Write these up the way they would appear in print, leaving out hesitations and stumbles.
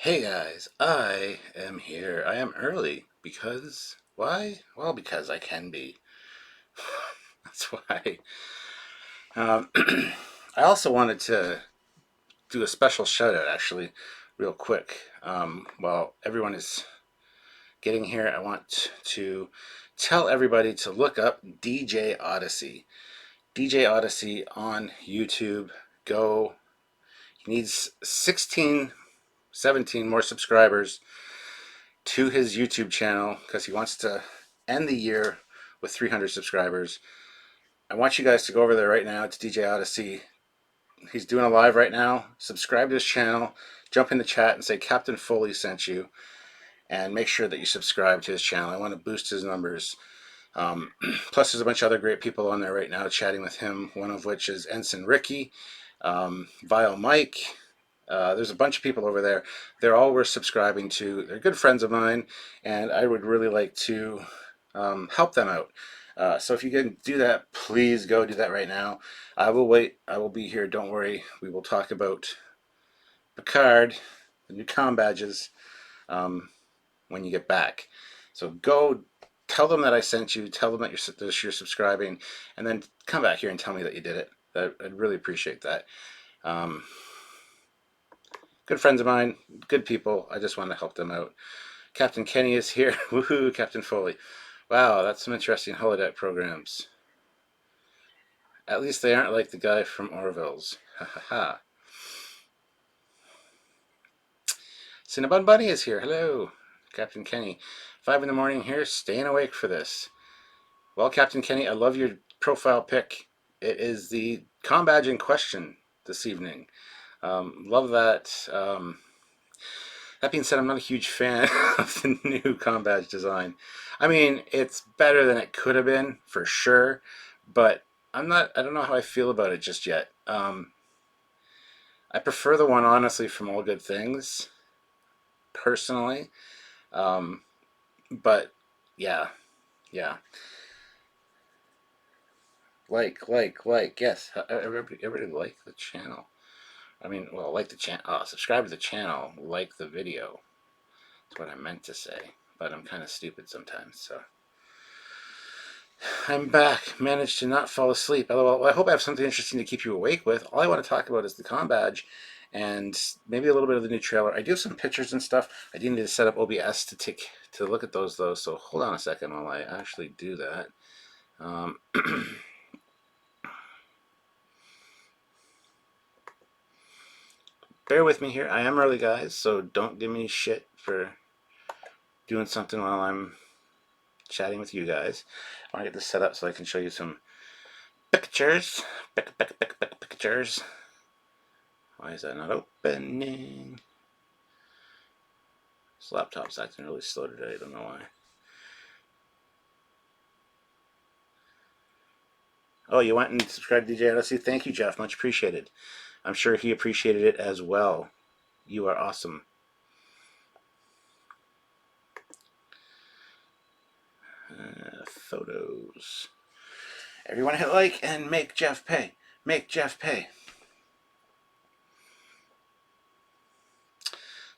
Hey guys, I am here. I am early because why? Well, because I can be. That's why. Um, I also wanted to do a special shout out, actually, real quick. While everyone is getting here, I want to tell everybody to look up DJ Odyssey. DJ Odyssey on YouTube. Go. He needs 16, 17 more subscribers to his YouTube channel because he wants to end the year with 300 subscribers. I want you guys to go over there right now to DJ Odyssey. He's doing a live right now. Subscribe to his channel. Jump in the chat and say Captain Foley sent you. And make sure that you subscribe to his channel. I want to boost his numbers. Plus, there's a bunch of other great people on there right now chatting with him. One of which is Ensign Ricky, Vile Mike. There's a bunch of people over there. They're all worth subscribing to. They're good friends of mine, and I would really like to help them out. So if you can do that, please go do that right now. I will wait. I will be here. Don't worry. We will talk about Picard, the new Combadges, when you get back. So go tell them that I sent you. Tell them that you're subscribing, and then come back here and tell me that you did it. I'd really appreciate that. Good friends of mine, good people. I just want to help them out. Captain Kenny is here. Woohoo, Captain Foley. Wow, that's some interesting holodeck programs. At least they aren't like the guy from Orville's. Ha ha ha. Cinnabon Bunny is here. Hello, Captain Kenny. 5 in the morning here, staying awake for this. Well, Captain Kenny, I love your profile pic. It is the Combadge in question this evening. Love that. That being said, I'm not a huge fan of the new Combadge design. I mean, it's better than it could have been, for sure, but I don't know how I feel about it just yet. I prefer the one, honestly, from All Good Things, personally. But, yeah. Yes. Everybody like the channel. I mean, well, like the channel, subscribe to the channel, like the video. That's what I meant to say, but I'm kind of stupid sometimes, so. I'm back. Managed to not fall asleep. Well, I hope I have something interesting to keep you awake with. All I want to talk about is the Combadge and maybe a little bit of the new trailer. I do have some pictures and stuff. I do need to set up OBS to look at those, though, so hold on a second while I actually do that. Bear with me here. I am early, guys, so don't give me shit for doing something while I'm chatting with you guys. I want to get this set up so I can show you some pictures. Pictures. Why is that not opening? This laptop's acting really slow today. I don't know why. Oh, you went and subscribed to DJ Odyssey? Thank you, Jeff. Much appreciated. I'm sure he appreciated it as well. You are awesome. Photos. Everyone hit like and make Jeff pay. Make Jeff pay.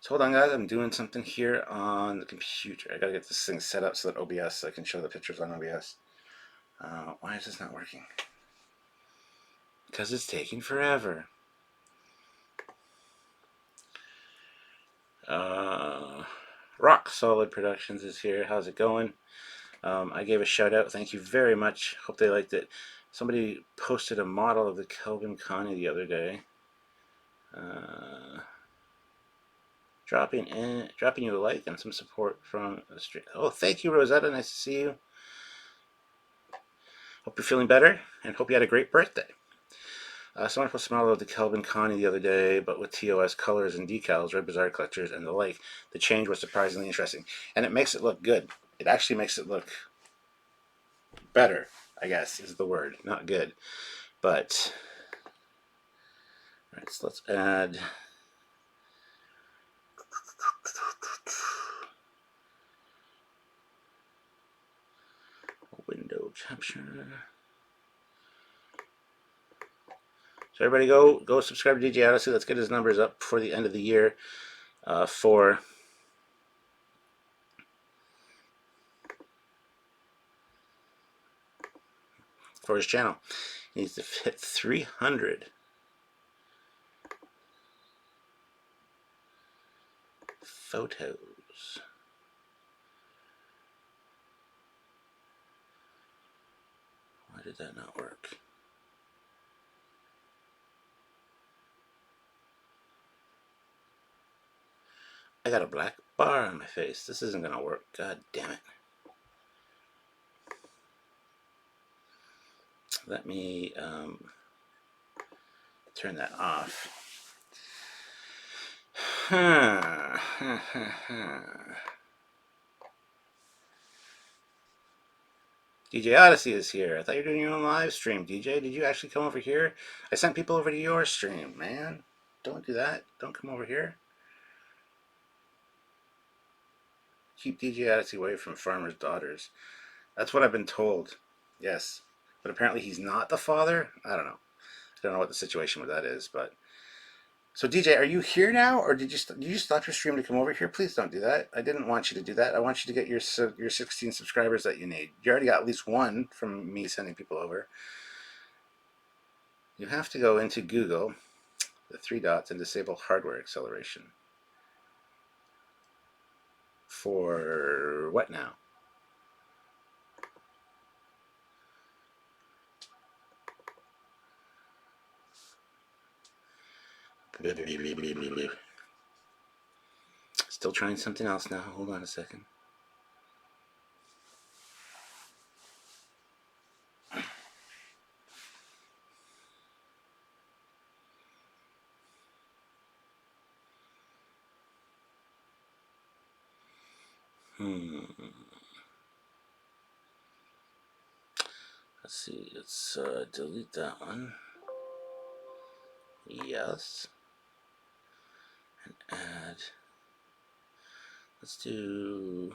So hold on, guys. I'm doing something here on the computer. I gotta get this thing set up so that OBS, I can show the pictures on OBS. Why is this not working? Because it's taking forever. Rock Solid Productions is here. How's it going? I gave a shout out. Thank you very much. Hope they liked it. Somebody posted a model of the Kelvin Connie the other day. Dropping you a like and some support from the street. Oh, thank you, Rosetta. Nice to see you. Hope you're feeling better and hope you had a great birthday. Someone posted a model of the Kelvin Connie the other day, but with TOS colors and decals, Red Bazaar collectors, and the like. The change was surprisingly interesting, and it makes it look good. It actually makes it look better, I guess, is the word. Not good, but all right. So let's add. Window capture. So everybody go subscribe to DJ Odyssey. Let's get his numbers up before the end of the year. for his channel. He needs to hit 300 photos. Why did that not work? I got a black bar on my face. This isn't gonna work. God damn it. Let me turn that off. DJ Odyssey is here. I thought you were doing your own live stream. DJ, did you actually come over here? I sent people over to your stream, man. Don't do that. Don't come over here. Keep DJ Odyssey away from farmers' daughters. That's what I've been told. Yes. But apparently he's not the father? I don't know. I don't know what the situation with that is, but... So DJ, are you here now, or did you stop your stream to come over here? Please don't do that. I didn't want you to do that. I want you to get your 16 subscribers that you need. You already got at least one from me sending people over. You have to go into Google, the 3 dots, and disable hardware acceleration. For what now? Still trying something else now. Hold on a second. Let's see. Let's delete that one. Yes. And add. Let's do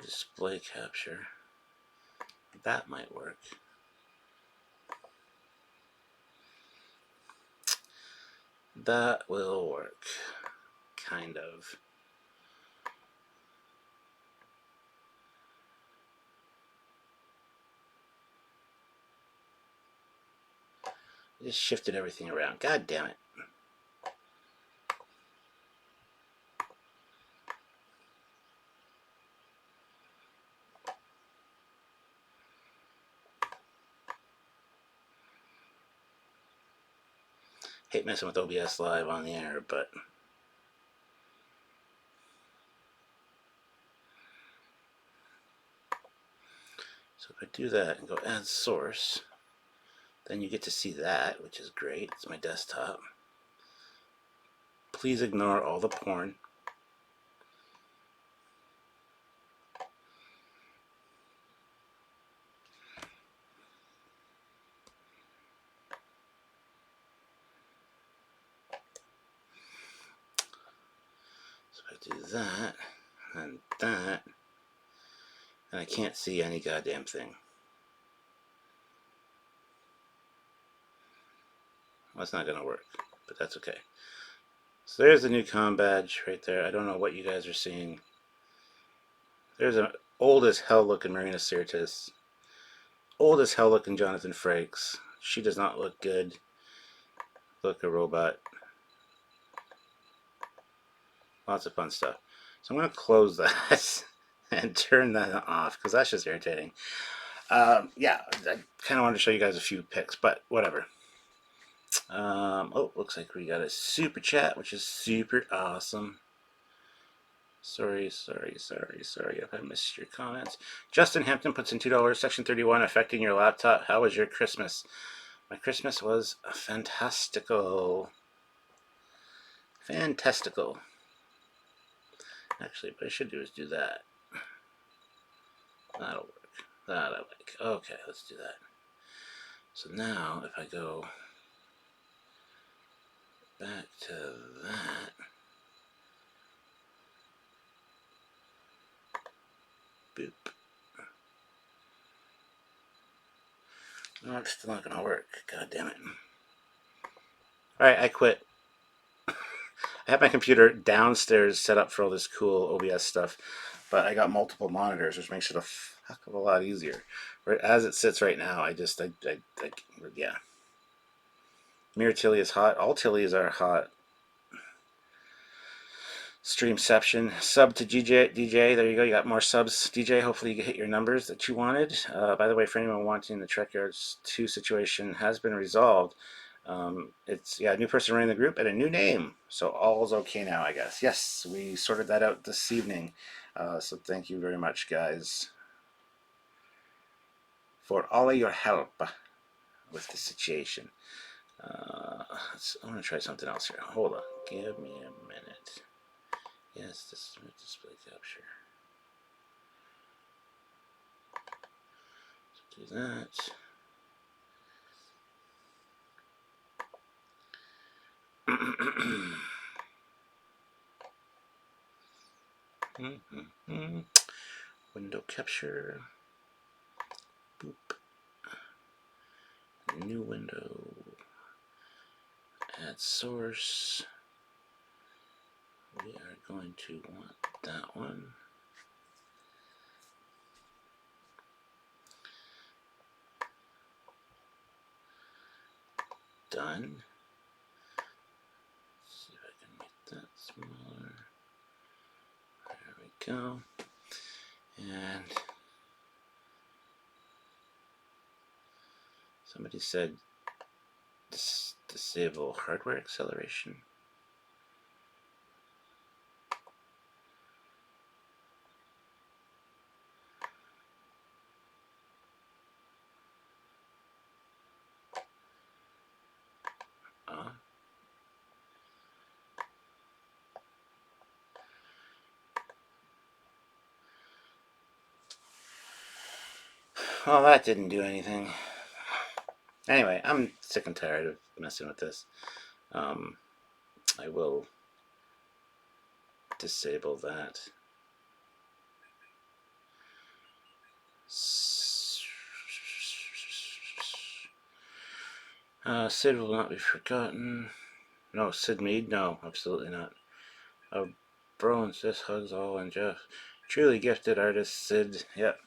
display capture. That might work. That will work. Kind of. I just shifted everything around. God damn it. Hate messing with OBS Live on the air, but so if I do that and go add source, then you get to see that, which is great. It's my desktop. Please ignore all the porn. So I do that and that, and I can't see any goddamn thing. Well, that's not gonna work, but that's okay. So there's the new Combadge right there. I don't know what you guys are seeing. There's an old as hell looking Marina Sirtis. Old as hell looking Jonathan Frakes. She does not look good. Look, a robot. Lots of fun stuff. So I'm going to close that and turn that off because that's just irritating. Yeah, I kind of wanted to show you guys a few pics, but whatever. Oh, looks like we got a super chat, which is super awesome. Sorry if I missed your comments. Justin Hampton puts in $2, section 31, affecting your laptop. How was your Christmas? My Christmas was fantastical. Fantastical. Actually, what I should do is do that. That'll work. That I like. Okay, let's do that. So now, if I go back to that, boop. No, it's still not gonna work. God damn it. Alright, I quit. I have my computer downstairs set up for all this cool OBS stuff, but I got multiple monitors, which makes it a heck of a lot easier. As it sits right now, yeah. Mirror Tilly is hot. All Tillys are hot. Streamception. Sub to DJ. There you go. You got more subs. DJ, hopefully you hit your numbers that you wanted. By the way, for anyone wanting, the Trekyards 2 situation has been resolved. It's, yeah, a new person running the group and a new name. So all's okay now, I guess. Yes, we sorted that out this evening. So thank you very much, guys, for all of your help with the situation. I want to try something else here. Hold on. Give me a minute. Yes, this is display capture. So do that. Window capture. Boop. New window. Add source. We are going to want that one. Done. Let's see if I can make that smaller. There we go. And somebody said disable hardware acceleration. Well, that didn't do anything. Anyway, I'm sick and tired of messing with this. I will disable that. Sid will not be forgotten. No, Sid Mead? No, absolutely not. Bro insists hugs all and Jeff. Truly gifted artist, Sid. Yep.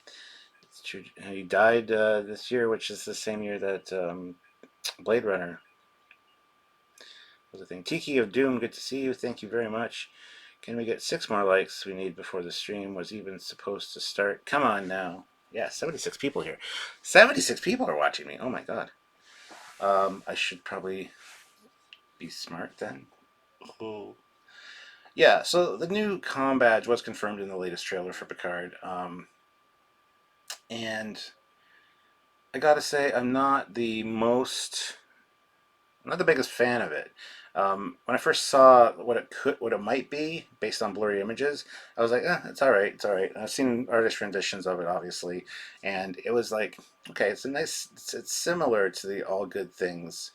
It's true. He died this year, which is the same year that Blade Runner was a thing. Tiki of Doom, good to see you. Thank you very much. Can we get 6 more likes we need before the stream was even supposed to start? Come on now. Yeah, 76 people here. 76 people are watching me. Oh my god. I should probably be smart then. Oh. Yeah, so the new Combadge was confirmed in the latest trailer for Picard. And I gotta say, I'm not the biggest fan of it. When I first saw what it might be based on blurry images, I was like, it's all right, it's all right. I've seen artist renditions of it, obviously, and it was like, okay, it's similar to the All Good Things,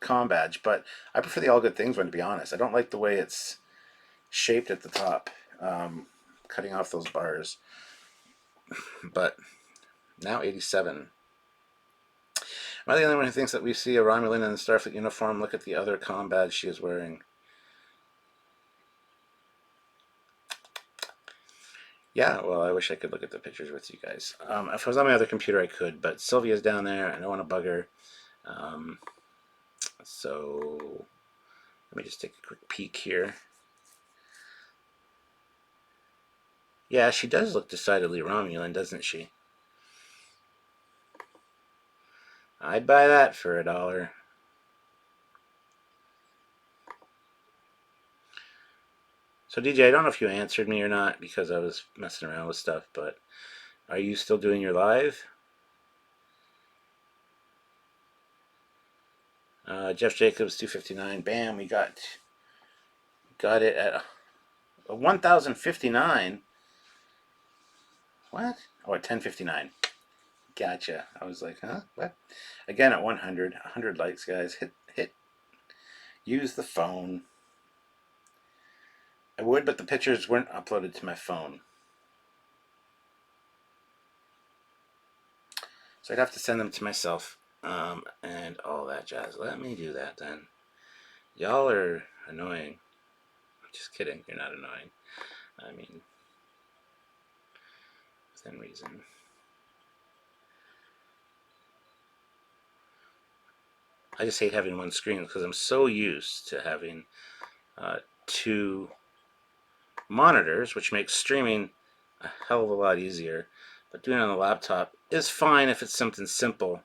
Combadge, but I prefer the All Good Things one, to be honest. I don't like the way it's shaped at the top, cutting off those bars. But now 87. Am I the only one who thinks that we see a Romulan in the Starfleet uniform? Look at the other Combadge she is wearing. Yeah, well, I wish I could look at the pictures with you guys. If I was on my other computer, I could, but Sylvia's down there. I don't want to bug her. So let me just take a quick peek here. Yeah, she does look decidedly Romulan, doesn't she? I'd buy that for $1. So DJ, I don't know if you answered me or not because I was messing around with stuff, but are you still doing your live? Jeff Jacobs 259. Bam, we got it at 1,059. What? Oh, at 1059. Gotcha. I was like, huh? What? Again at 100 likes, guys. Hit. Use the phone. I would, but the pictures weren't uploaded to my phone. So I'd have to send them to myself. and all that jazz. Let me do that then. Y'all are annoying. Just kidding, you're not annoying. I mean, within reason. I just hate having one screen because I'm so used to having two monitors, which makes streaming a hell of a lot easier. But doing it on the laptop is fine if it's something simple,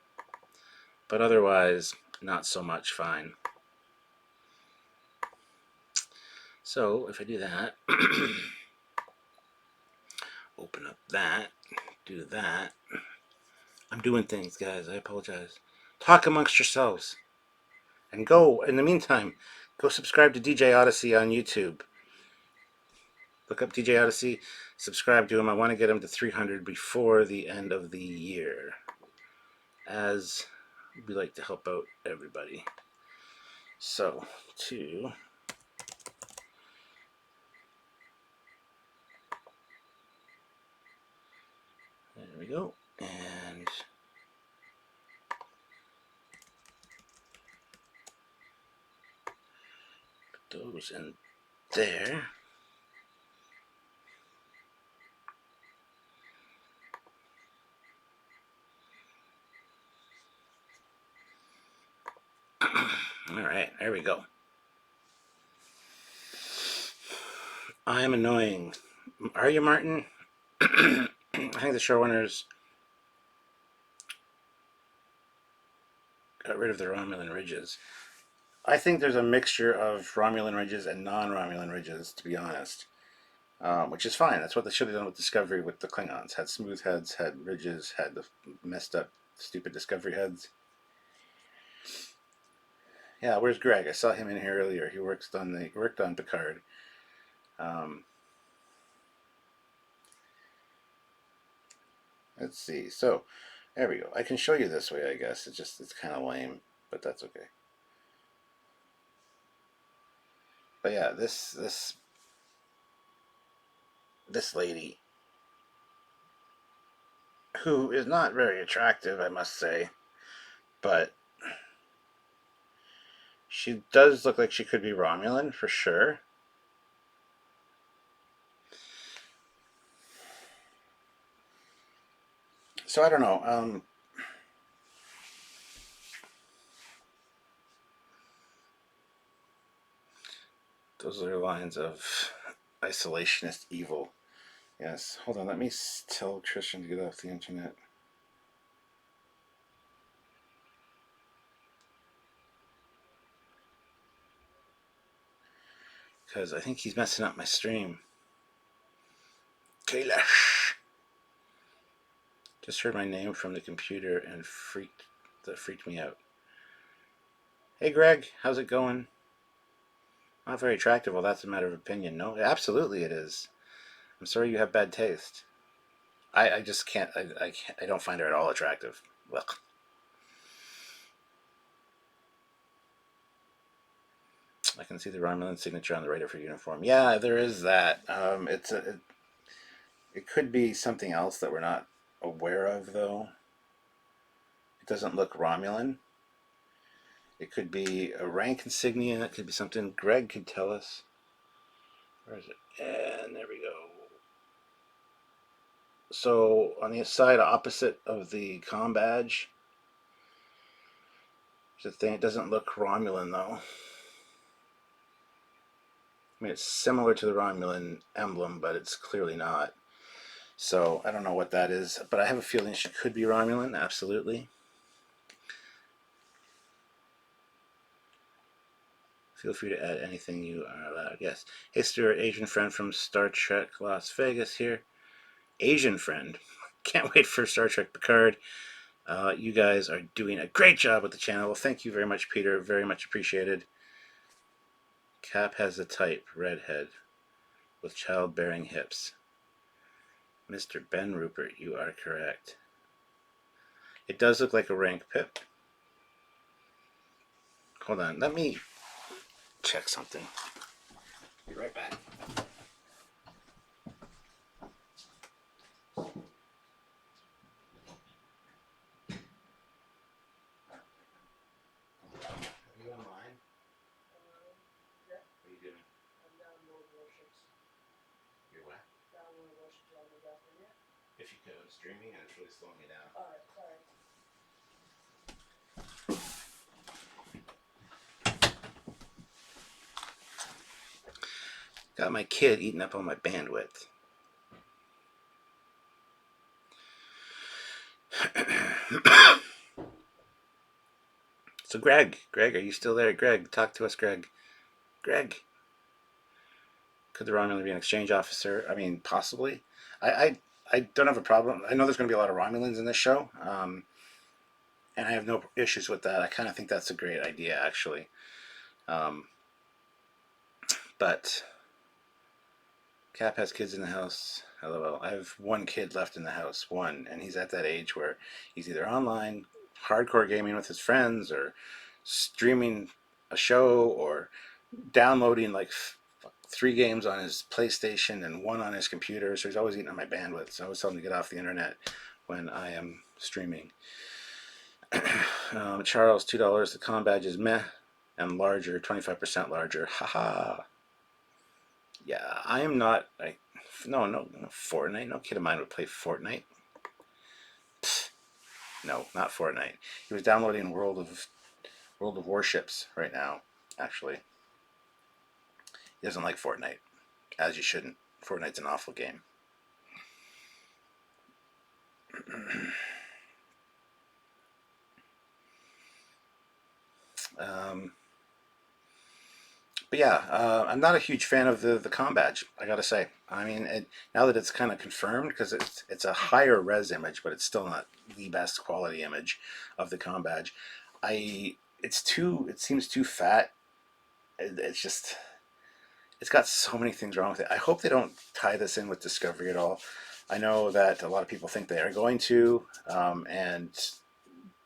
but otherwise, not so much fine. So if I do that, open up that, do that. I'm doing things, guys. I apologize. Talk amongst yourselves. And go, in the meantime, go subscribe to DJ Odyssey on YouTube. Look up DJ Odyssey, subscribe to him. I want to get him to 300 before the end of the year, as we like to help out everybody. So, there we go, and put those in there. All right, there we go. I am annoying. Are you, Martin? I think the showrunners got rid of the Romulan ridges. I think there's a mixture of Romulan ridges and non-Romulan ridges, to be honest, which is fine. That's what they should have done with Discovery with the Klingons. Had smooth heads, had ridges, had the messed up, stupid Discovery heads. Yeah, where's Greg? I saw him in here earlier. He worked on Picard. Let's see. So, there we go. I can show you this way, I guess. It's kind of lame, but that's okay. But yeah, this lady, who is not very attractive, I must say, but she does look like she could be Romulan for sure. So I don't know. Those are lines of isolationist evil. Yes. Hold on. Let me tell Christian to get off the internet. Because I think he's messing up my stream. Kailash. Just heard my name from the computer and that freaked me out. Hey Greg, how's it going? Not very attractive. Well, that's a matter of opinion. No, absolutely it is. I'm sorry you have bad taste. I just can't. I don't find her at all attractive. Well, I can see the Romulan signature on the right of her uniform. Yeah, there is that. It could be something else that we're not aware of, though. It doesn't look Romulan. It could be a rank insignia. It could be something Greg could tell us. Where is it? And there we go. So on the side opposite of the Combadge, there's a thing. It doesn't look Romulan, though. I mean, it's similar to the Romulan emblem, but it's clearly not. So I don't know what that is, but I have a feeling she could be Romulan, absolutely. Feel free to add anything you are allowed. Yes. Hey Stuart, Asian friend from Star Trek Las Vegas here. Asian friend. Can't wait for Star Trek Picard. You guys are doing a great job with the channel. Well, thank you very much, Peter. Very much appreciated. Cap has a type, redhead, with childbearing hips. Mr. Ben Rupert, you are correct. It does look like a rank pip. Hold on, let me check something. Be right back. if you could. I'm streaming and it's really slowing me down. Alright, sorry. Got my kid eating up all my bandwidth. So Greg, are you still there? Greg, talk to us, Greg. Greg. Could the Romulan be an exchange officer? I mean, possibly. I don't have a problem. I know there's going to be a lot of Romulans in this show, and I have no issues with that. I kind of think that's a great idea, actually. But Cap has kids in the house. LOL. I have one kid left in the house, one, and he's at that age where he's either online, hardcore gaming with his friends, or streaming a show, or downloading like 3 games on his PlayStation and 1 on his computer. So he's always eating on my bandwidth. So I always tell him to get off the internet when I am streaming. Charles, $2. The Combadge is meh and larger, 25% larger. Haha. Yeah, I am not. No, Fortnite. No kid of mine would play Fortnite. Pfft, no, not Fortnite. He was downloading World of Warships right now. Actually, he doesn't like Fortnite, as you shouldn't. Fortnite's an awful game. But yeah, I'm not a huge fan of the Combadge. I gotta say. I mean, now that it's kind of confirmed, because it's a higher res image, but it's still not the best quality image of the Combadge. It seems too fat. It's just, it's got so many things wrong with it. I hope they don't tie this in with Discovery at all. I know that a lot of people think they are going to, and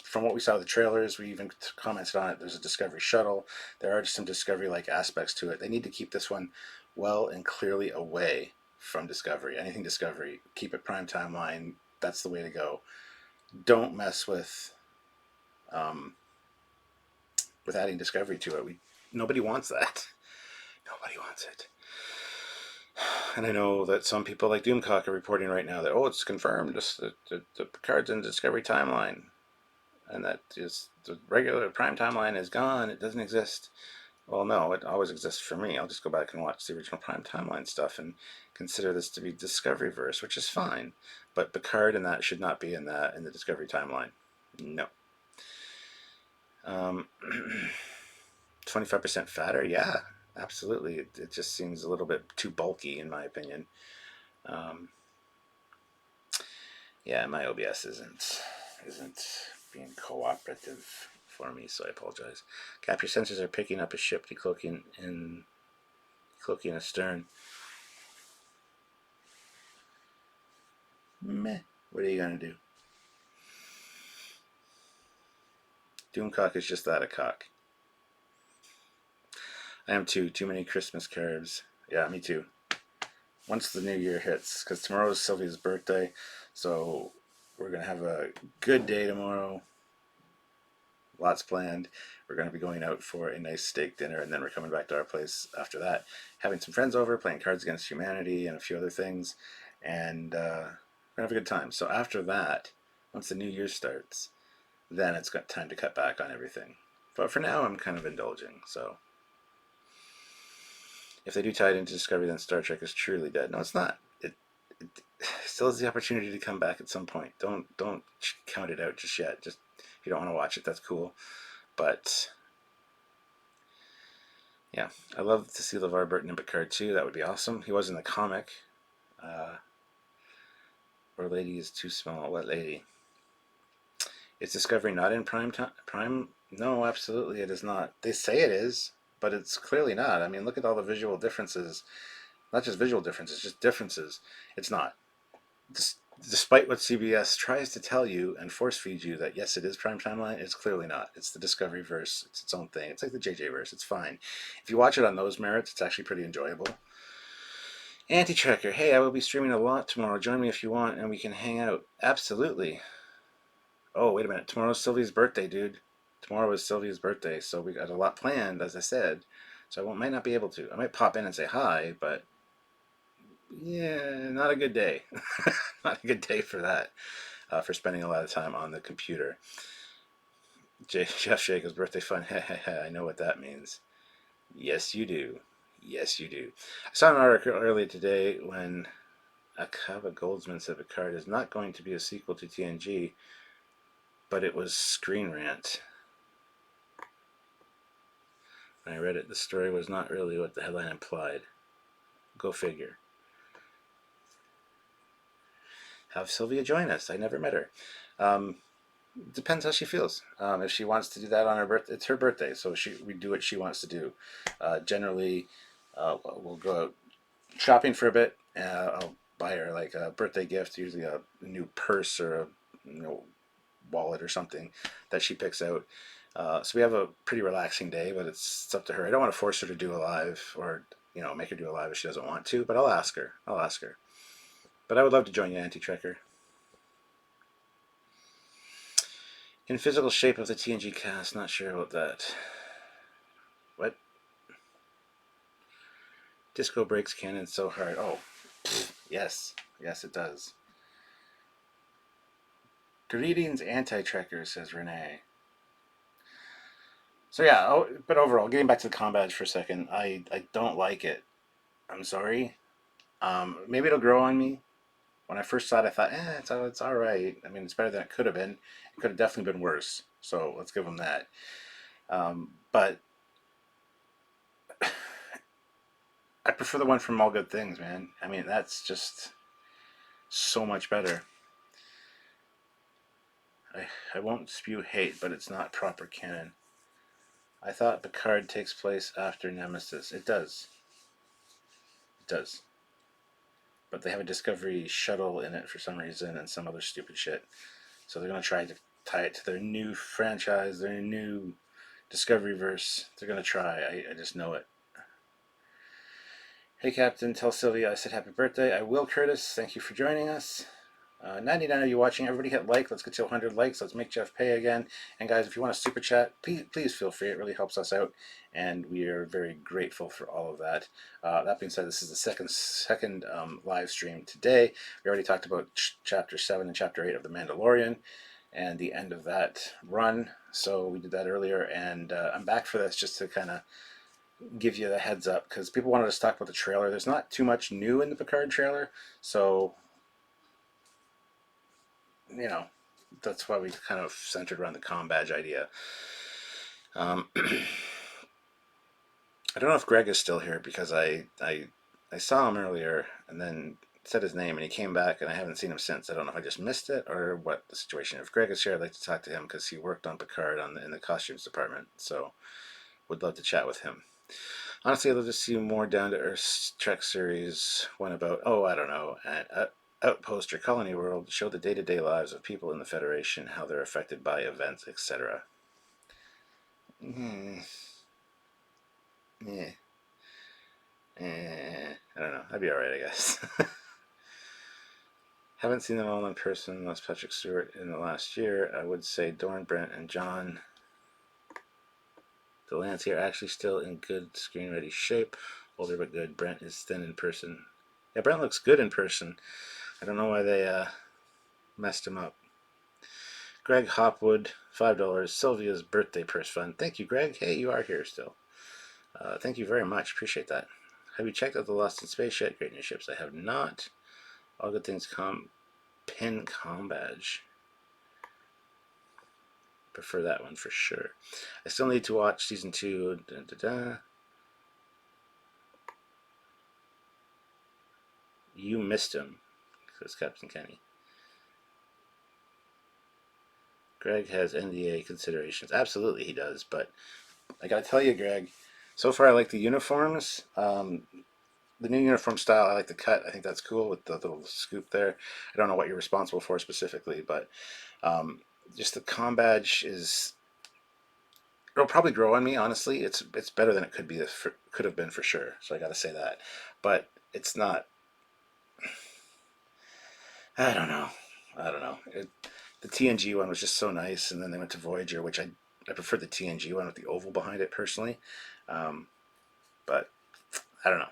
from what we saw of the trailers, we even commented on it. There's a Discovery shuttle. There are just some Discovery-like aspects to it. They need to keep this one well and clearly away from Discovery. Anything Discovery, keep it prime timeline. That's the way to go. Don't mess with adding Discovery to it. Nobody wants that. Nobody wants it. And I know that some people like Doomcock are reporting right now that, oh, it's confirmed, the Picard's in the Discovery timeline, and that just the regular prime timeline is gone. It doesn't exist. Well, no, it always exists for me. I'll just go back and watch the original prime timeline stuff and consider this to be Discoveryverse, which is fine. But Picard and that should not be in the Discovery timeline. No. 25% fatter? Yeah, absolutely. It just seems a little bit too bulky, in my opinion. Yeah, my OBS isn't being cooperative for me, so I apologize. Cap, your sensors are picking up a ship decloaking astern. Meh. What are you gonna do? Doomcock is just that, a cock. I am too. Too many Christmas cards. Yeah, me too. Once the new year hits, because tomorrow is Sylvia's birthday, so we're gonna have a good day tomorrow. Lots planned. We're going to be going out for a nice steak dinner, and then we're coming back to our place after that, having some friends over, playing Cards Against Humanity and a few other things, and we're going to have a good time. So after that, once the new year starts, then it's got time to cut back on everything. But for now, I'm kind of indulging, so if they do tie it into Discovery, then Star Trek is truly dead. No, it's not. It still has the opportunity to come back at some point. Don't count it out just yet. Just if you don't want to watch it, that's cool. But yeah, I love to see LeVar Burton in Picard too. That would be awesome. He was in the comic. Or lady is too small. What lady? Is Discovery not in prime time? Prime? No, absolutely it is not. They say it is, but it's clearly not. I mean, look at all the visual differences. Not just visual differences, just differences. It's not. Despite what CBS tries to tell you and force feed you that yes, it is prime timeline, it's clearly not. It's the Discovery verse. It's its own thing. It's like the JJ verse. It's fine. If you watch it on those merits, it's actually pretty enjoyable. Anti-Trekker, hey, I will be streaming a lot tomorrow. Join me if you want, and we can hang out. Absolutely. Oh, wait a minute. Tomorrow's Sylvia's birthday, dude. Tomorrow is Sylvia's birthday, so we got a lot planned, as I said. So I might not be able to. I might pop in and say hi, but Yeah, not a good day. Not a good day for that. For spending a lot of time on the computer. Jeff Jacobs' birthday fun. I know what that means. Yes, you do. Yes, you do. I saw an article earlier today when Akava Goldsman said Picard is not going to be a sequel to TNG, but it was Screen Rant. When I read it, the story was not really what the headline implied. Go figure. Have Sylvia join us. I never met her. Depends how she feels. If she wants to do that on her birthday, it's her birthday, so we do what she wants to do. Generally, we'll go out shopping for a bit. I'll buy her like a birthday gift, usually a new purse or a wallet or something that she picks out. So we have a pretty relaxing day, but it's up to her. I don't want to force her to do a live or make her do a live if she doesn't want to. But I'll ask her. I'll ask her. But I would love to join you, Anti-Trekker. In physical shape of the TNG cast, not sure about that. What? Disco breaks canon so hard. Oh, yes. Yes, it does. Greetings, Anti-Trekker, says Renee. So yeah, but overall, getting back to the Combadge for a second, I don't like it. I'm sorry. Maybe it'll grow on me. When I first saw it, I thought, it's all right. I mean, it's better than it could have been. It could have definitely been worse. So let's give them that. But I prefer the one from All Good Things, man. I mean, that's just so much better. I won't spew hate, but it's not proper canon. I thought Picard takes place after Nemesis. It does. It does. But they have a Discovery shuttle in it for some reason and some other stupid shit. So they're going to try to tie it to their new franchise, their new Discovery verse. They're going to try. I just know it. Hey, Captain, tell Sylvia I said happy birthday. I will, Curtis. Thank you for joining us. 99 of you watching. Everybody hit like. Let's get to 100 likes. Let's make Jeff pay again. And guys, if you want to super chat, please feel free. It really helps us out, and we are very grateful for all of that. That being said, this is the second live stream today. We already talked about Chapter 7 and Chapter 8 of The Mandalorian and the end of that run. So we did that earlier, and I'm back for this just to kind of give you the heads up because people wanted us to talk about the trailer. There's not too much new in the Picard trailer, so that's why we kind of centered around the Combadge idea. I don't know if Greg is still here because I saw him earlier and then said his name and he came back and I haven't seen him since. I don't know if I just missed it or what the situation. If Greg is here, I'd like to talk to him because he worked on Picard in the costumes department. So would love to chat with him. Honestly, I'd love to see more down to Earth Trek series. One about I don't know. Outpost or Colony World show the day-to-day lives of people in the Federation, how they're affected by events, etc. Yeah. I don't know. I'd be alright, I guess. Haven't seen them all in person, unless Patrick Stewart in the last year. I would say Dorn, Brent, and John Delancey are actually still in good screen-ready shape. Older but good. Brent is thin in person. Yeah, Brent looks good in person. I don't know why they messed him up. Greg Hopwood, $5. Sylvia's birthday purse fund. Thank you, Greg. Hey, you are here still. Thank you very much. Appreciate that. Have you checked out the Lost in Space yet? Great new ships. I have not. All good things come. Pin Combadge. Prefer that one for sure. I still need to watch season 2. You missed him, says Captain Kenny. Greg has NDA considerations. Absolutely he does, but I gotta tell you, Greg, so far I like the uniforms. The new uniform style, I like the cut. I think that's cool with the little scoop there. I don't know what you're responsible for specifically, but just the Combadge is. It'll probably grow on me. Honestly, it's better than it could have been for sure. So I got to say that, but it's not. I don't know. The TNG one was just so nice, and then they went to Voyager, which I prefer the TNG one with the oval behind it personally. But I don't know.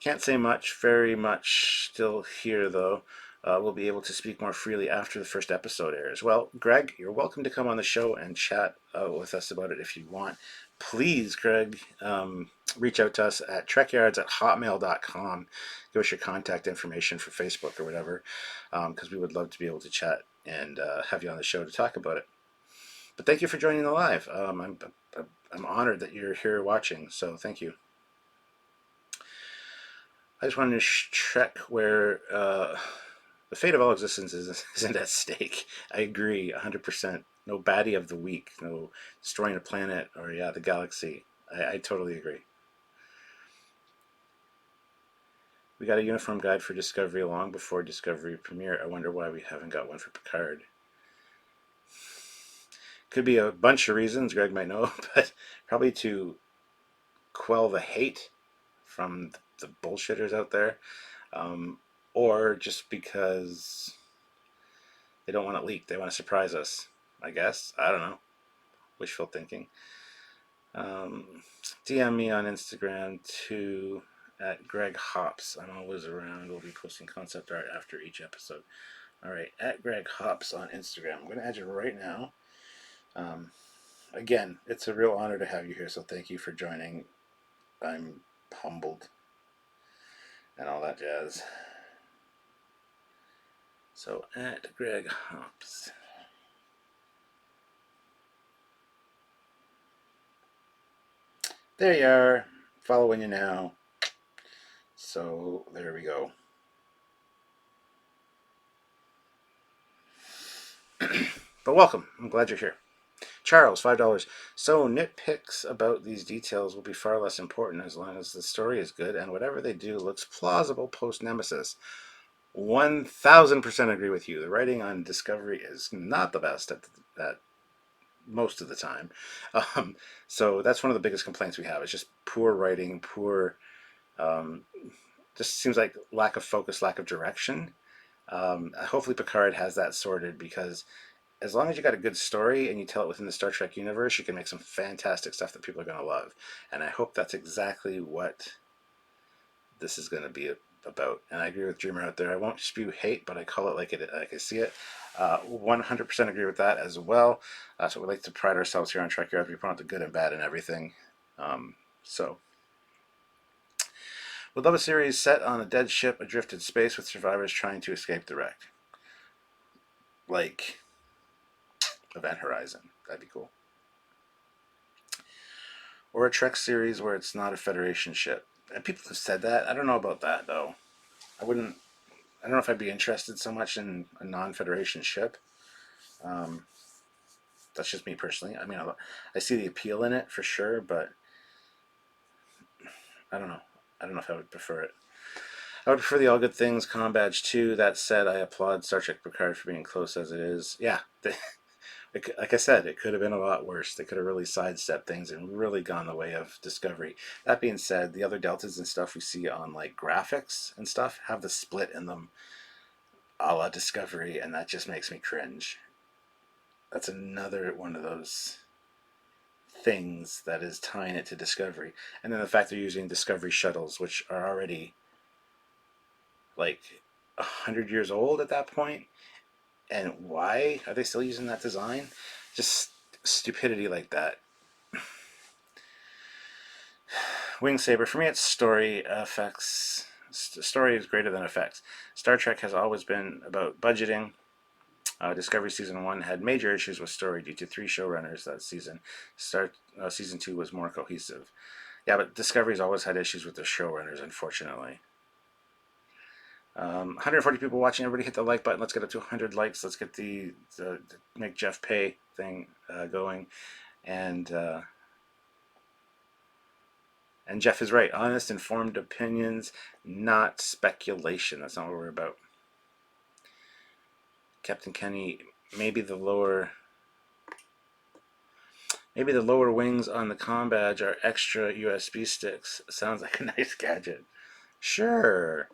Can't say very much still here, though. We'll be able to speak more freely after the first episode airs. Well, Greg, you're welcome to come on the show and chat with us about it if you want. Please, Greg, reach out to us at trekyards@hotmail.com. Give us your contact information for Facebook or whatever, because we would love to be able to chat and have you on the show to talk about it. But thank you for joining the live. I'm honored that you're here watching, so thank you. I just wanted to check where the fate of all existence isn't at stake. I agree 100%. No baddie of the week, no destroying a planet or, the galaxy. I totally agree. We got a uniform guide for Discovery long before Discovery premiere. I wonder why we haven't got one for Picard. Could be a bunch of reasons Greg might know, but probably to quell the hate from the bullshitters out there, or just because they don't want it leaked. They want to surprise us, I guess. I don't know. Wishful thinking. DM me on Instagram too at Greg Hops. I'm always around. We'll be posting concept art after each episode. All right, at Greg Hops on Instagram. I'm going to add you right now. Again, it's a real honor to have you here, so thank you for joining. I'm humbled and all that jazz. So at Greg Hops. There you are, following you now. So there we go. But welcome. I'm glad you're here. Charles, $5. So nitpicks about these details will be far less important as long as the story is good and whatever they do looks plausible post-Nemesis. 1000% agree with you. The writing on Discovery is not the best at most of the time. So that's one of the biggest complaints we have. It's just poor writing, just seems like lack of focus, lack of direction. Hopefully Picard has that sorted, because as long as you got a good story and you tell it within the Star Trek universe, you can make some fantastic stuff that people are going to love. And I hope that's exactly what this is going to be about. And I agree with Dreamer out there. I won't spew hate, but I call it like I see it. 100% agree with that as well. That's what we like to pride ourselves here on Trekyards. We point out the good and bad in everything. So, would love a series set on a dead ship adrift in space with survivors trying to escape the wreck. Like Event Horizon. That'd be cool. Or a Trek series where it's not a Federation ship. And people have said that. I don't know about that, though. I don't know if I'd be interested so much in a non-Federation ship. That's just me personally. I mean, I see the appeal in it for sure, but I don't know. I don't know if I would prefer it. I would prefer the All Good Things Combadge 2. That said, I applaud Star Trek Picard for being close as it is. Yeah, like I said, it could have been a lot worse. They could have really sidestepped things and really gone the way of Discovery. That being said, the other deltas and stuff we see on like graphics and stuff have the split in them, a la Discovery, and that just makes me cringe. That's another one of those things that is tying it to Discovery. And then the fact they're using Discovery shuttles, which are already like 100 years old at that point. And why are they still using that design? Just stupidity like that. Wingsaber, for me, it's story effects. Story is greater than effects. Star Trek has always been about budgeting. Discovery Season 1 had major issues with story due to 3 showrunners that season. Season 2 was more cohesive. Yeah, but Discovery's always had issues with the showrunners, unfortunately. 140 people watching. Everybody hit the like button. Let's get up to 100 likes. Let's get the make Jeff pay thing going. And Jeff is right. Honest, informed opinions, not speculation. That's not what we're about. Captain Kenny, maybe the lower wings on the Combadge are extra USB sticks. Sounds like a nice gadget. Sure.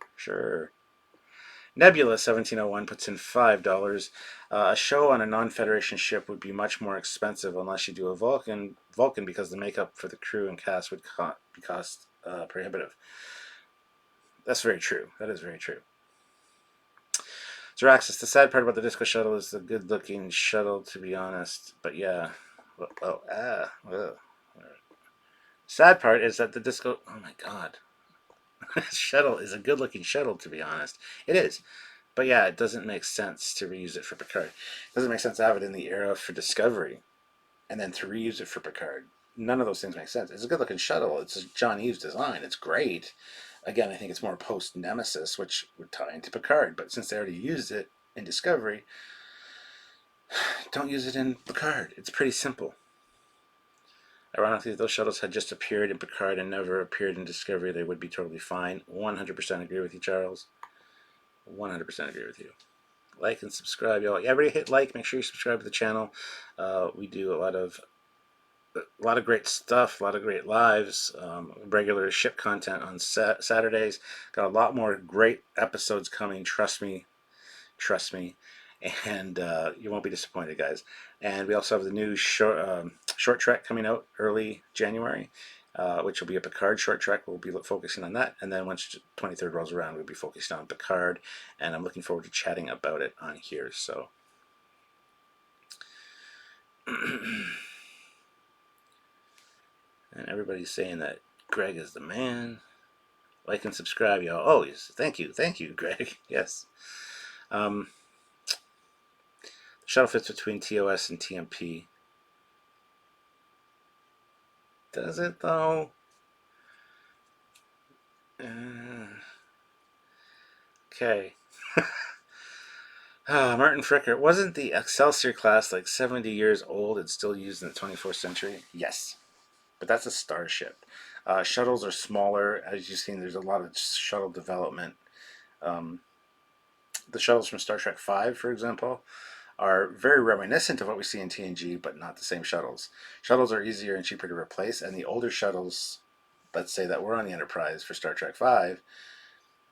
Nebula 1701 puts in $5. A show on a non-Federation ship would be much more expensive unless you do a Vulcan, because the makeup for the crew and cast would be cost prohibitive. That's very true. That is very true. Zeraxis, the sad part about the Disco shuttle is the good-looking shuttle, to be honest. But yeah, sad part is that the Disco. Oh my god, shuttle is a good-looking shuttle, to be honest. It is. But yeah, it doesn't make sense to reuse it for Picard. It doesn't make sense to have it in the era for Discovery, and then to reuse it for Picard. None of those things make sense. It's a good-looking shuttle. It's a John Hughes design. It's great. Again, I think it's more post-Nemesis, which would tie into Picard. But since they already used it in Discovery, don't use it in Picard. It's pretty simple. Ironically, if those shuttles had just appeared in Picard and never appeared in Discovery, they would be totally fine. 100% agree with you, Charles. 100% agree with you. Like and subscribe, y'all. Yeah, everybody hit like. Make sure you subscribe to the channel. We do a lot of great stuff, a lot of great lives, regular ship content on Saturdays. Got a lot more great episodes coming. Trust me, and you won't be disappointed, guys. And we also have the new short trek coming out early January, which will be a Picard short trek. We'll be focusing on that, and then once 23rd rolls around, we'll be focusing on Picard, and I'm looking forward to chatting about it on here. So. And everybody's saying that Greg is the man. Like and subscribe, y'all. Oh, yes. Thank you, Greg. Yes. The shuttle fits between TOS and TMP. Does it, though? Okay. Martin Fricker. Wasn't the Excelsior class like 70 years old and still used in the 24th century? Yes. But that's a Starship. Shuttles are smaller. As you've seen, there's a lot of shuttle development. The shuttles from Star Trek V, for example, are very reminiscent of what we see in TNG, but not the same shuttles. Shuttles are easier and cheaper to replace, and the older shuttles, let's say that were on the Enterprise for Star Trek V,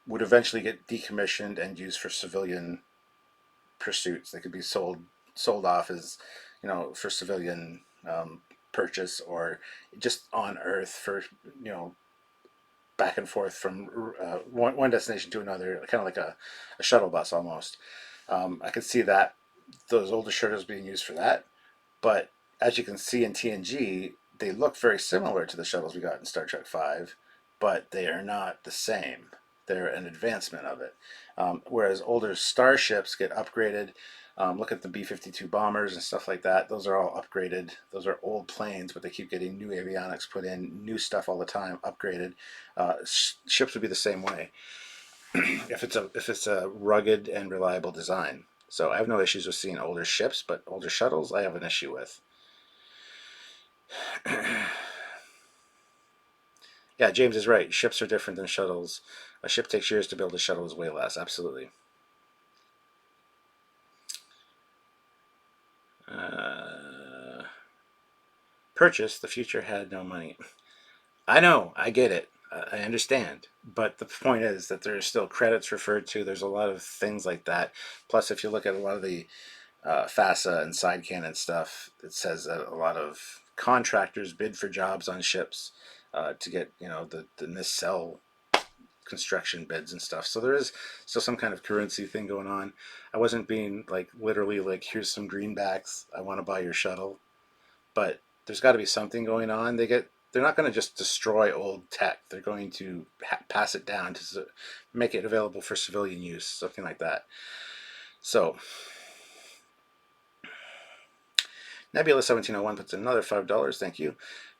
would eventually get decommissioned and used for civilian pursuits. They could be sold off as, for civilian purchase, or just on Earth for, back and forth from one destination to another, kind of like a shuttle bus almost. I could see that those older shuttles being used for that, but as you can see in TNG, they look very similar to the shuttles we got in Star Trek V, but they are not the same. They're an advancement of it. Whereas older starships get upgraded. Look at the B-52 bombers and stuff like that. Those are all upgraded. Those are old planes, but they keep getting new avionics put in, new stuff all the time, upgraded. Ships would be the same way if it's a rugged and reliable design. So I have no issues with seeing older ships, but older shuttles I have an issue with. Yeah, James is right. Ships are different than shuttles. A ship takes years to build. A shuttle is way less. Absolutely. Purchase. The future had no money. I know. I get it. I understand. But the point is that there are still credits referred to. There's a lot of things like that. Plus, if you look at a lot of the FASA and side canon stuff, it says that a lot of contractors bid for jobs on ships to get the nacelle construction bids and stuff. So there is still some kind of currency thing going on. I wasn't being like literally like, here's some greenbacks, I want to buy your shuttle, but there's got to be something going on. They're not going to just destroy old tech. They're going to pass it down to make it available for civilian use, something like that. So Nebula 1701 puts another $5. Thank you.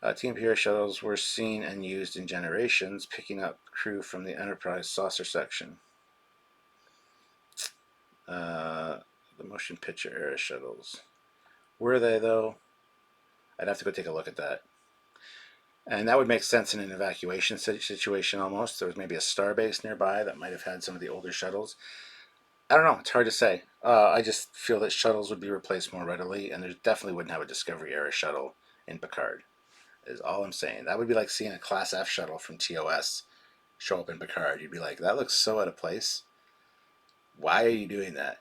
TMP shuttles were seen and used in Generations, picking up crew from the Enterprise saucer section. The motion picture era shuttles. Were they, though? I'd have to go take a look at that. And that would make sense in an evacuation situation almost. There was maybe a starbase nearby that might have had some of the older shuttles. I don't know. It's hard to say. I just feel that shuttles would be replaced more readily, and there definitely wouldn't have a Discovery era shuttle in Picard, is all I'm saying. That would be like seeing a Class F shuttle from TOS show up in Picard. You'd be like, that looks so out of place. Why are you doing that?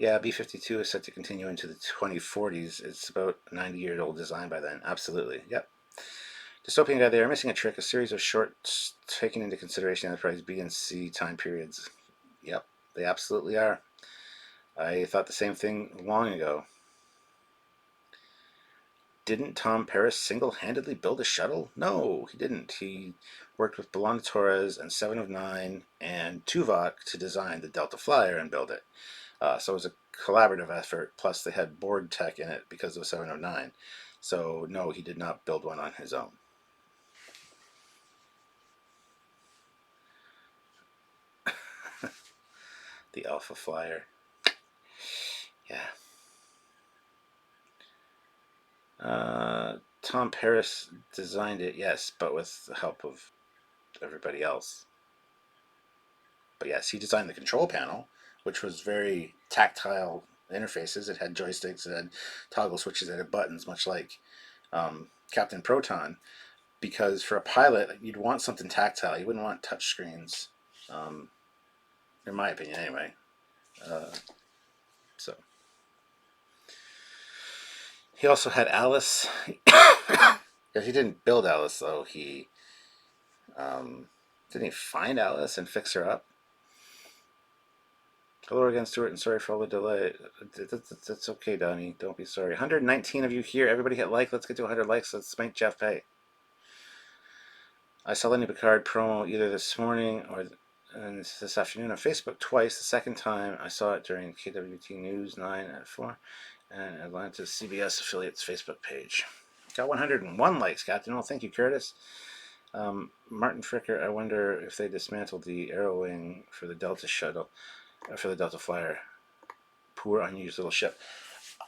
Yeah, B-52 is set to continue into the 2040s. It's about a 90-year-old design by then. Absolutely. Yep. Dystopian guy, they are missing a trick, a series of shorts taking into consideration Enterprise B and C time periods. Yep, they absolutely are. I thought the same thing long ago. Didn't Tom Paris single-handedly build a shuttle? No, he didn't. He worked with B'Elanna Torres and Seven of Nine and Tuvok to design the Delta Flyer and build it. So it was a collaborative effort, plus they had Borg tech in it because of 709. So no, he did not build one on his own. The Alpha Flyer. Yeah. Tom Paris designed it, yes, but with the help of everybody else. But yes, he designed the control panel, which was very tactile interfaces. It had joysticks, it had toggle switches, it had buttons, much like Captain Proton. Because for a pilot, you'd want something tactile. You wouldn't want touch screens, in my opinion, anyway. So he also had Alice. He didn't build Alice, though. He didn't he find Alice and fix her up? Hello again, Stuart, and sorry for all the delay. That's okay, Donnie. Don't be sorry. 119 of you here. Everybody hit like. Let's get to 100 likes. Let's make Jeff pay. I saw Lenny Picard promo either this morning or this afternoon on Facebook twice. The second time I saw it during KWT News 9 at 4 and Atlanta's CBS affiliate's Facebook page. Got 101 likes, Captain. Well, thank you, Curtis. Martin Fricker, I wonder if they dismantled the Arrow Wing for the Delta shuttle, for the Delta Flyer. Poor unused little ship.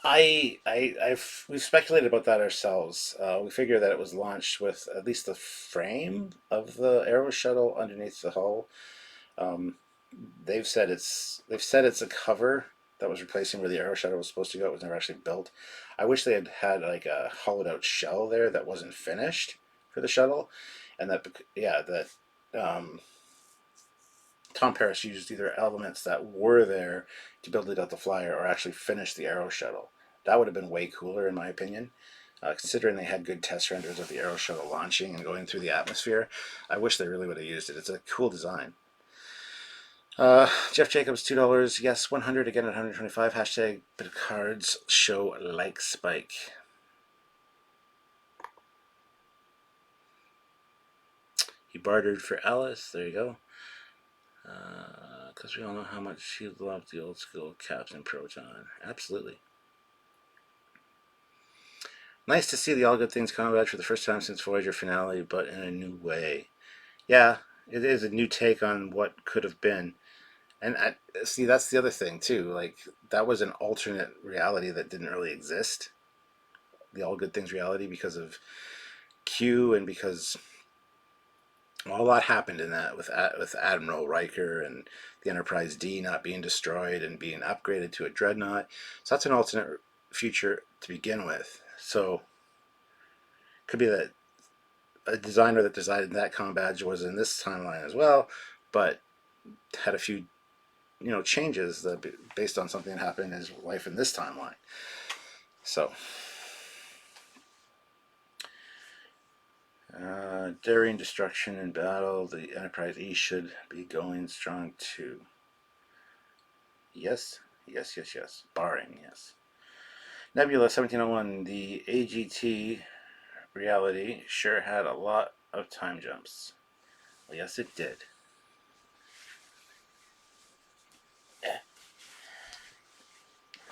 We've speculated about that ourselves. We figure that it was launched with at least the frame of the Arrow shuttle underneath the hull. They've said it's a cover that was replacing where the Arrow shuttle was supposed to go. It was never actually built. I wish they had like a hollowed out shell there that wasn't finished for the shuttle, and that Tom Paris used either elements that were there to build the Delta Flyer or actually finish the Arrow shuttle. That would have been way cooler, in my opinion. Considering they had good test renders of the Arrow shuttle launching and going through the atmosphere, I wish they really would have used it. It's a cool design. Jeff Jacobs, $2. Yes, 100 again at 125. Hashtag Picard's show like Spike. He bartered for Alice. There you go. Because we all know how much she loved the old school Captain Proton. Absolutely. Nice to see the All Good Things Combadge for the first time since Voyager finale, but in a new way. Yeah, it is a new take on what could have been. And see, that's the other thing, too. Like, that was an alternate reality that didn't really exist. The All Good Things reality, because of Q and because a lot happened in that with Admiral Riker and the Enterprise D not being destroyed and being upgraded to a dreadnought. So that's an alternate future to begin with. So could be that a designer that designed that Combadge was in this timeline as well, but had a few changes that based on something that happened in his life in this timeline. So daring destruction in battle, the Enterprise E should be going strong too. Yes. Barring, yes. Nebula 1701, the AGT reality sure had a lot of time jumps. Well, yes, it did.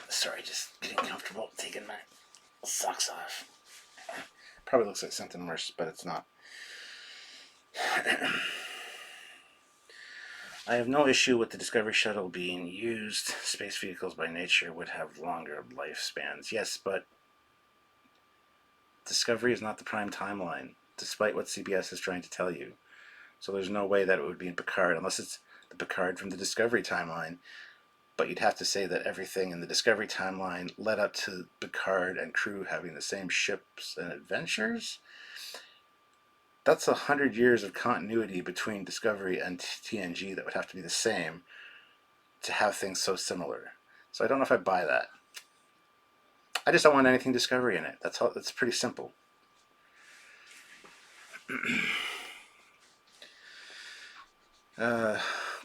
Sorry, just getting comfortable taking my socks off. Probably looks like something worse, but it's not. I have no issue with the Discovery shuttle being used. Space vehicles by nature would have longer lifespans. Yes, but Discovery is not the prime timeline, despite what CBS is trying to tell you. So there's no way that it would be in Picard, unless it's the Picard from the Discovery timeline. But you'd have to say that everything in the Discovery timeline led up to Picard and crew having the same ships and adventures. That's 100 years of continuity between Discovery and TNG that would have to be the same to have things so similar. So I don't know if I buy that. I just don't want anything Discovery in it. That's how. That's pretty simple.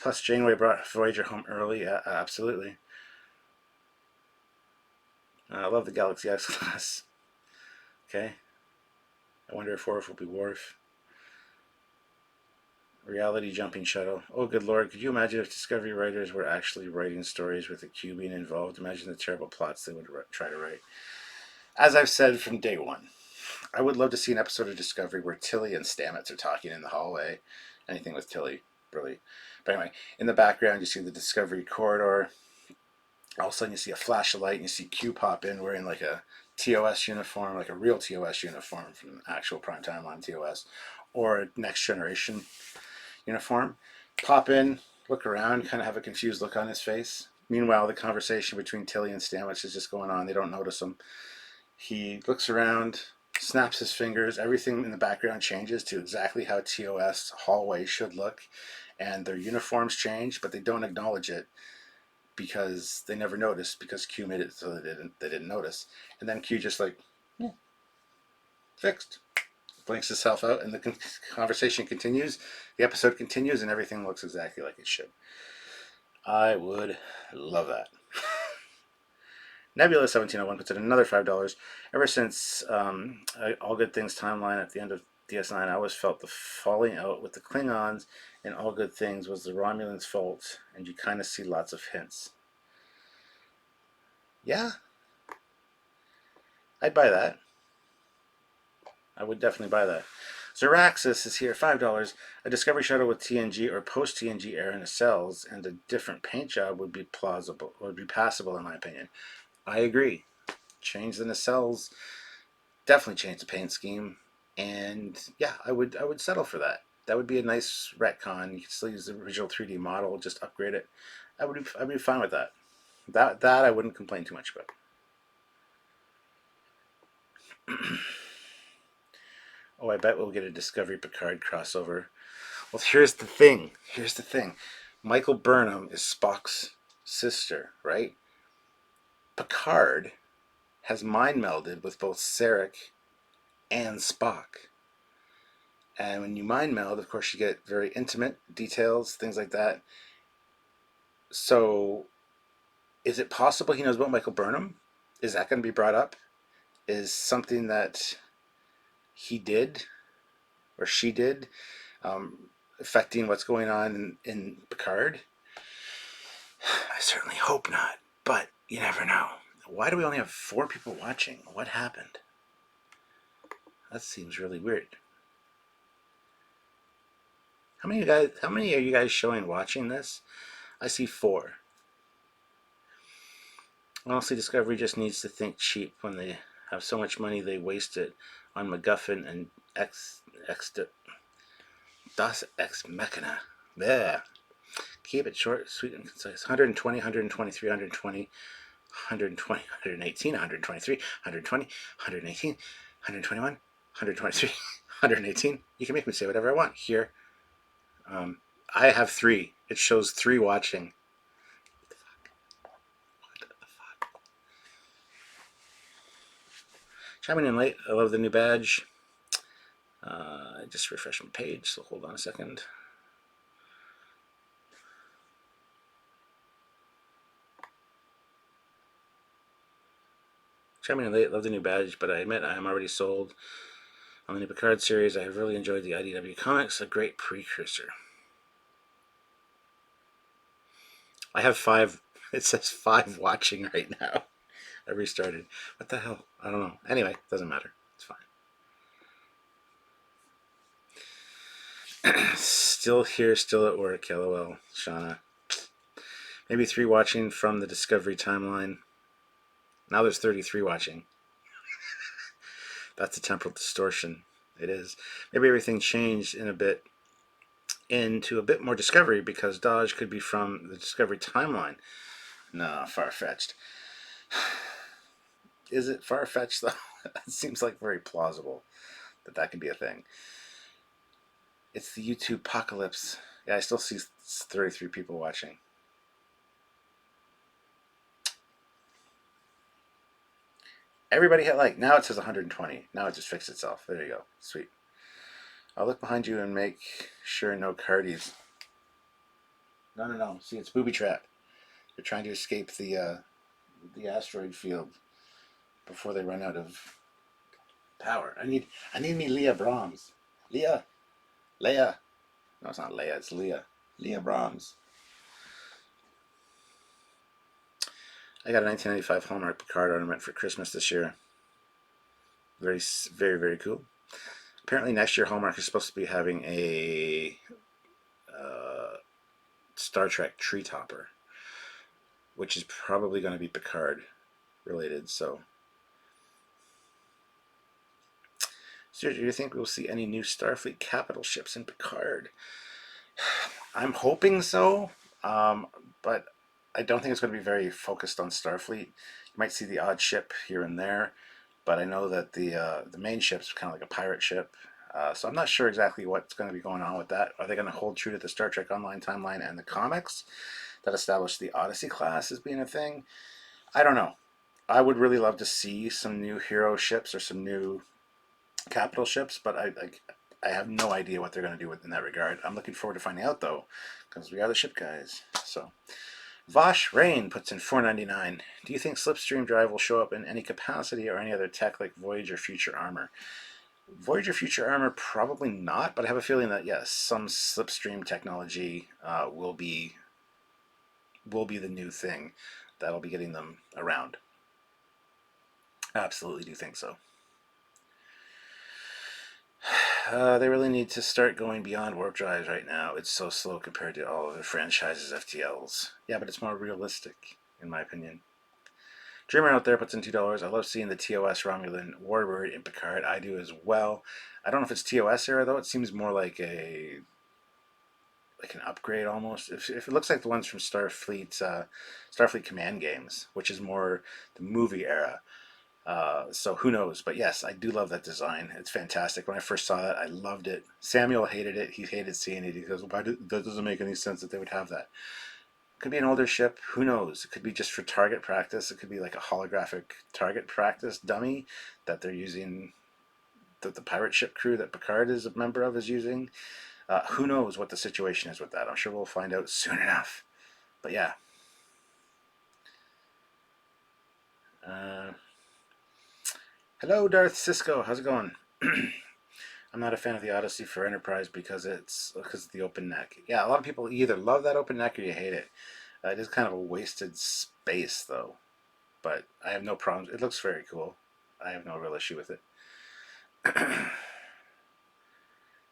Plus, Janeway brought Voyager home early. Yeah, absolutely. I love the Galaxy S class. Okay. I wonder if Worf will be Worf. Reality jumping shuttle. Oh, good lord. Could you imagine if Discovery writers were actually writing stories with the Q being involved? Imagine the terrible plots they would try to write. As I've said from day one, I would love to see an episode of Discovery where Tilly and Stamets are talking in the hallway. Anything with Tilly, really. But anyway, in the background, you see the Discovery corridor. All of a sudden, you see a flash of light, and you see Q pop in wearing like a TOS uniform, like a real TOS uniform from actual primetime on TOS, or a Next Generation uniform. Pop in, look around, kind of have a confused look on his face. Meanwhile, the conversation between Tilly and Stamets is just going on. They don't notice him. He looks around, snaps his fingers. Everything in the background changes to exactly how TOS hallway should look, and their uniforms change, but they don't acknowledge it because they never noticed, because Q made it so they didn't notice. And then Q just like, yeah, fixed. Blinks itself out, and the conversation continues. The episode continues, and everything looks exactly like it should. I would love that. Nebula 1701 puts in another $5. Ever since All Good Things timeline at the end of DS9, I always felt the falling out with the Klingons in All Good Things was the Romulans' fault, and you kind of see lots of hints. Yeah, I'd buy that. I would definitely buy that. Zeraxis is here, $5. A Discovery shuttle with TNG or post TNG air in the cells and a different paint job would be plausible, would be passable in my opinion. I agree. Change the nacelles, definitely change the paint scheme, and yeah, I would settle for that. That would be a nice retcon. You could still use the original 3D model, just upgrade it. I'd be fine with that. That I wouldn't complain too much about. Oh, I bet we'll get a Discovery Picard crossover. Well, here's the thing. Here's the thing. Michael Burnham is Spock's sister, right? Picard has mind melded with both Sarek and Spock. And when you mind meld, of course, you get very intimate details, things like that. So, is it possible he knows about Michael Burnham? Is that going to be brought up? Is something that he did or she did affecting what's going on in Picard? I certainly hope not, but you never know. Why do we only have 4 people watching? What happened? That seems really weird. How many are you guys showing watching this? I see 4. Honestly, Discovery just needs to think cheap when they have so much money they waste it on MacGuffin and Das Ex Machina. Yeah. Keep it short, sweet, and concise. 120, 123, 120, 120, 118, 123, 120, 118, 121, 123, 118. You can make me say whatever I want here. I have 3. It shows 3 watching. What the fuck? What the fuck? Chiming in late. I love the new badge. I just refreshed my page, so hold on a second. Chiming in late. Love the new badge, but I admit I am already sold on the new Picard series. I have really enjoyed the IDW comics. A great precursor. I have 5. It says 5 watching right now. I restarted. What the hell? I don't know. Anyway, doesn't matter. It's fine. Still here, still at work. LOL, Shauna. Maybe 3 watching from the Discovery timeline. Now there's 33 watching. That's a temporal distortion. It is. Maybe everything changed into a bit more Discovery because Dodge could be from the Discovery timeline. No, far-fetched. Is it far-fetched, though? It seems like very plausible that could be a thing. It's the YouTube apocalypse. Yeah, I still see 33 people watching. Everybody hit like. Now it says 120. Now it just fixed itself. There you go. Sweet. I'll look behind you and make sure no cardies. No, no, no. See, it's booby trap. They're trying to escape the asteroid field before they run out of power. I need me Leah Brahms. Leia. No, it's not Leia. It's Leah. Leah Brahms. I got a 1995 Hallmark Picard ornament for Christmas this year. Very, very, very cool. Apparently, next year Hallmark is supposed to be having a Star Trek tree topper, which is probably going to be Picard related. So, do you think we'll see any new Starfleet capital ships in Picard? I'm hoping so, but I don't think it's going to be very focused on Starfleet. You might see the odd ship here and there, but I know that the main ship's kind of like a pirate ship. So I'm not sure exactly what's going to be going on with that. Are they going to hold true to the Star Trek Online timeline and the comics that established the Odyssey class as being a thing? I don't know. I would really love to see some new hero ships or some new capital ships, but I have no idea what they're going to do in that regard. I'm looking forward to finding out though, because we are the ship guys. So, Vosh Rain puts in $4.99. Do you think Slipstream Drive will show up in any capacity or any other tech like Voyager Future Armor? Voyager Future Armor probably not, but I have a feeling that yes, some Slipstream technology will be the new thing that'll be getting them around. Absolutely do think so. They really need to start going beyond warp drives right now. It's so slow compared to all of the franchise's FTLs. Yeah, but it's more realistic, in my opinion. Dreamer out there puts in $2. I love seeing the TOS Romulan warbird in Picard. I do as well. I don't know if it's TOS era though. It seems more like an upgrade almost. If it looks like the ones from Starfleet Command games, which is more the movie era. So who knows? But yes, I do love that design. It's fantastic. When I first saw that, I loved it. Samuel hated it. He hated seeing it. He goes, that doesn't make any sense that they would have that. Could be an older ship. Who knows? It could be just for target practice. It could be like a holographic target practice dummy that they're using, that the pirate ship crew that Picard is a member of is using. Who knows what the situation is with that? I'm sure we'll find out soon enough. But yeah. Hello, Darth Cisco. How's it going? I'm not a fan of the Odyssey for Enterprise because of the open neck. Yeah, a lot of people either love that open neck or you hate it. It is kind of a wasted space, though. But I have no problems. It looks very cool. I have no real issue with it.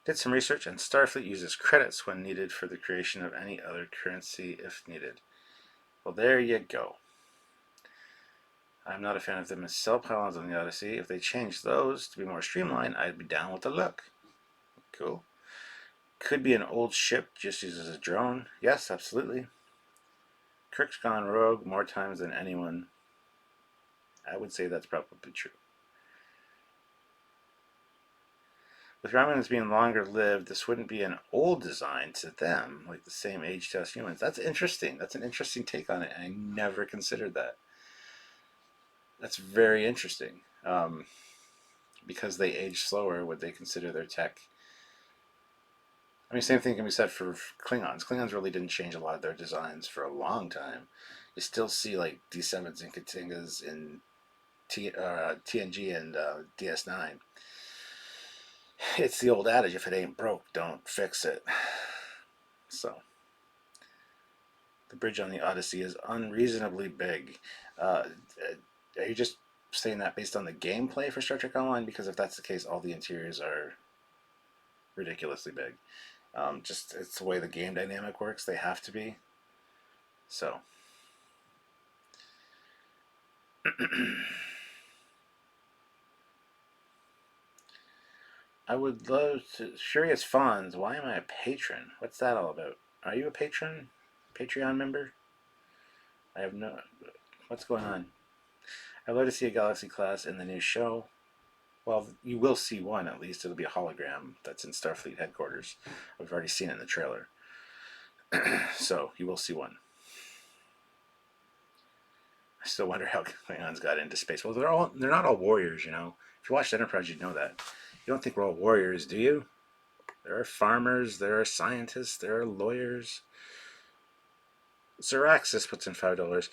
Did some research, and Starfleet uses credits when needed for the creation of any other currency if needed. Well, there you go. I'm not a fan of them as cell pylons on the Odyssey. If they change those to be more streamlined, I'd be down with the look. Cool. Could be an old ship just used as a drone. Yes, absolutely. Kirk's gone rogue more times than anyone. I would say that's probably true. With Romulans being longer lived, this wouldn't be an old design to them, like the same age to us humans. That's interesting. That's an interesting take on it, and I never considered that. That's very interesting. Because they age slower, would they consider their tech? I mean, same thing can be said for Klingons. Klingons really didn't change a lot of their designs for a long time. You still see like D7s and Katingas in TNG and DS9. It's the old adage: if it ain't broke, don't fix it. So, the bridge on the Odyssey is unreasonably big. Are you just saying that based on the gameplay for Star Trek Online? Because if that's the case, all the interiors are ridiculously big. Just it's the way the game dynamic works. They have to be. So. I would love to. Furious Fawns, why am I a patron? What's that all about? Are you a patron? Patreon member? I have no. What's going on? I'd love to see a Galaxy class in the new show. Well, you will see one at least. It'll be a hologram that's in Starfleet headquarters. We've already seen it in the trailer. So, you will see one. I still wonder how Klingons got into space. Well, they're not all warriors, you know. If you watched Enterprise, you'd know that. You don't think we're all warriors, do you? There are farmers, there are scientists, there are lawyers. Zeraxis puts in $5.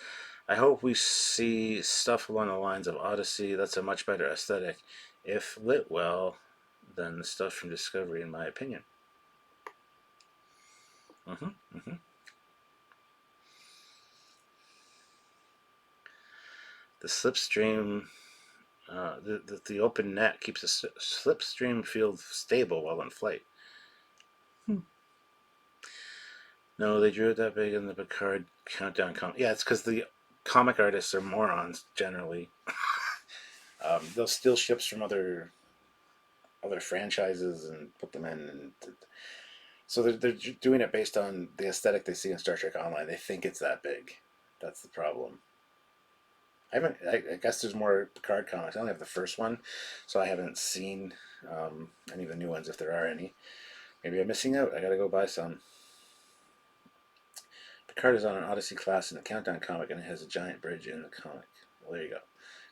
I hope we see stuff along the lines of Odyssey. That's a much better aesthetic, if lit well, than the stuff from Discovery, in my opinion. The slipstream, the open net keeps the slipstream field stable while in flight. No, they drew it that big in the Picard countdown comic. Yeah, it's because the comic artists are morons generally. They'll steal ships from other franchises and put them in. And so they're doing it based on the aesthetic they see in Star Trek Online. They think it's that big. That's the problem. I guess there's more Picard comics. I only have the first one, so I haven't seen any of the new ones if there are any. Maybe I'm missing out. I gotta go buy some. Picard is on an Odyssey class in the Countdown comic, and it has a giant bridge in the comic. Well, there you go.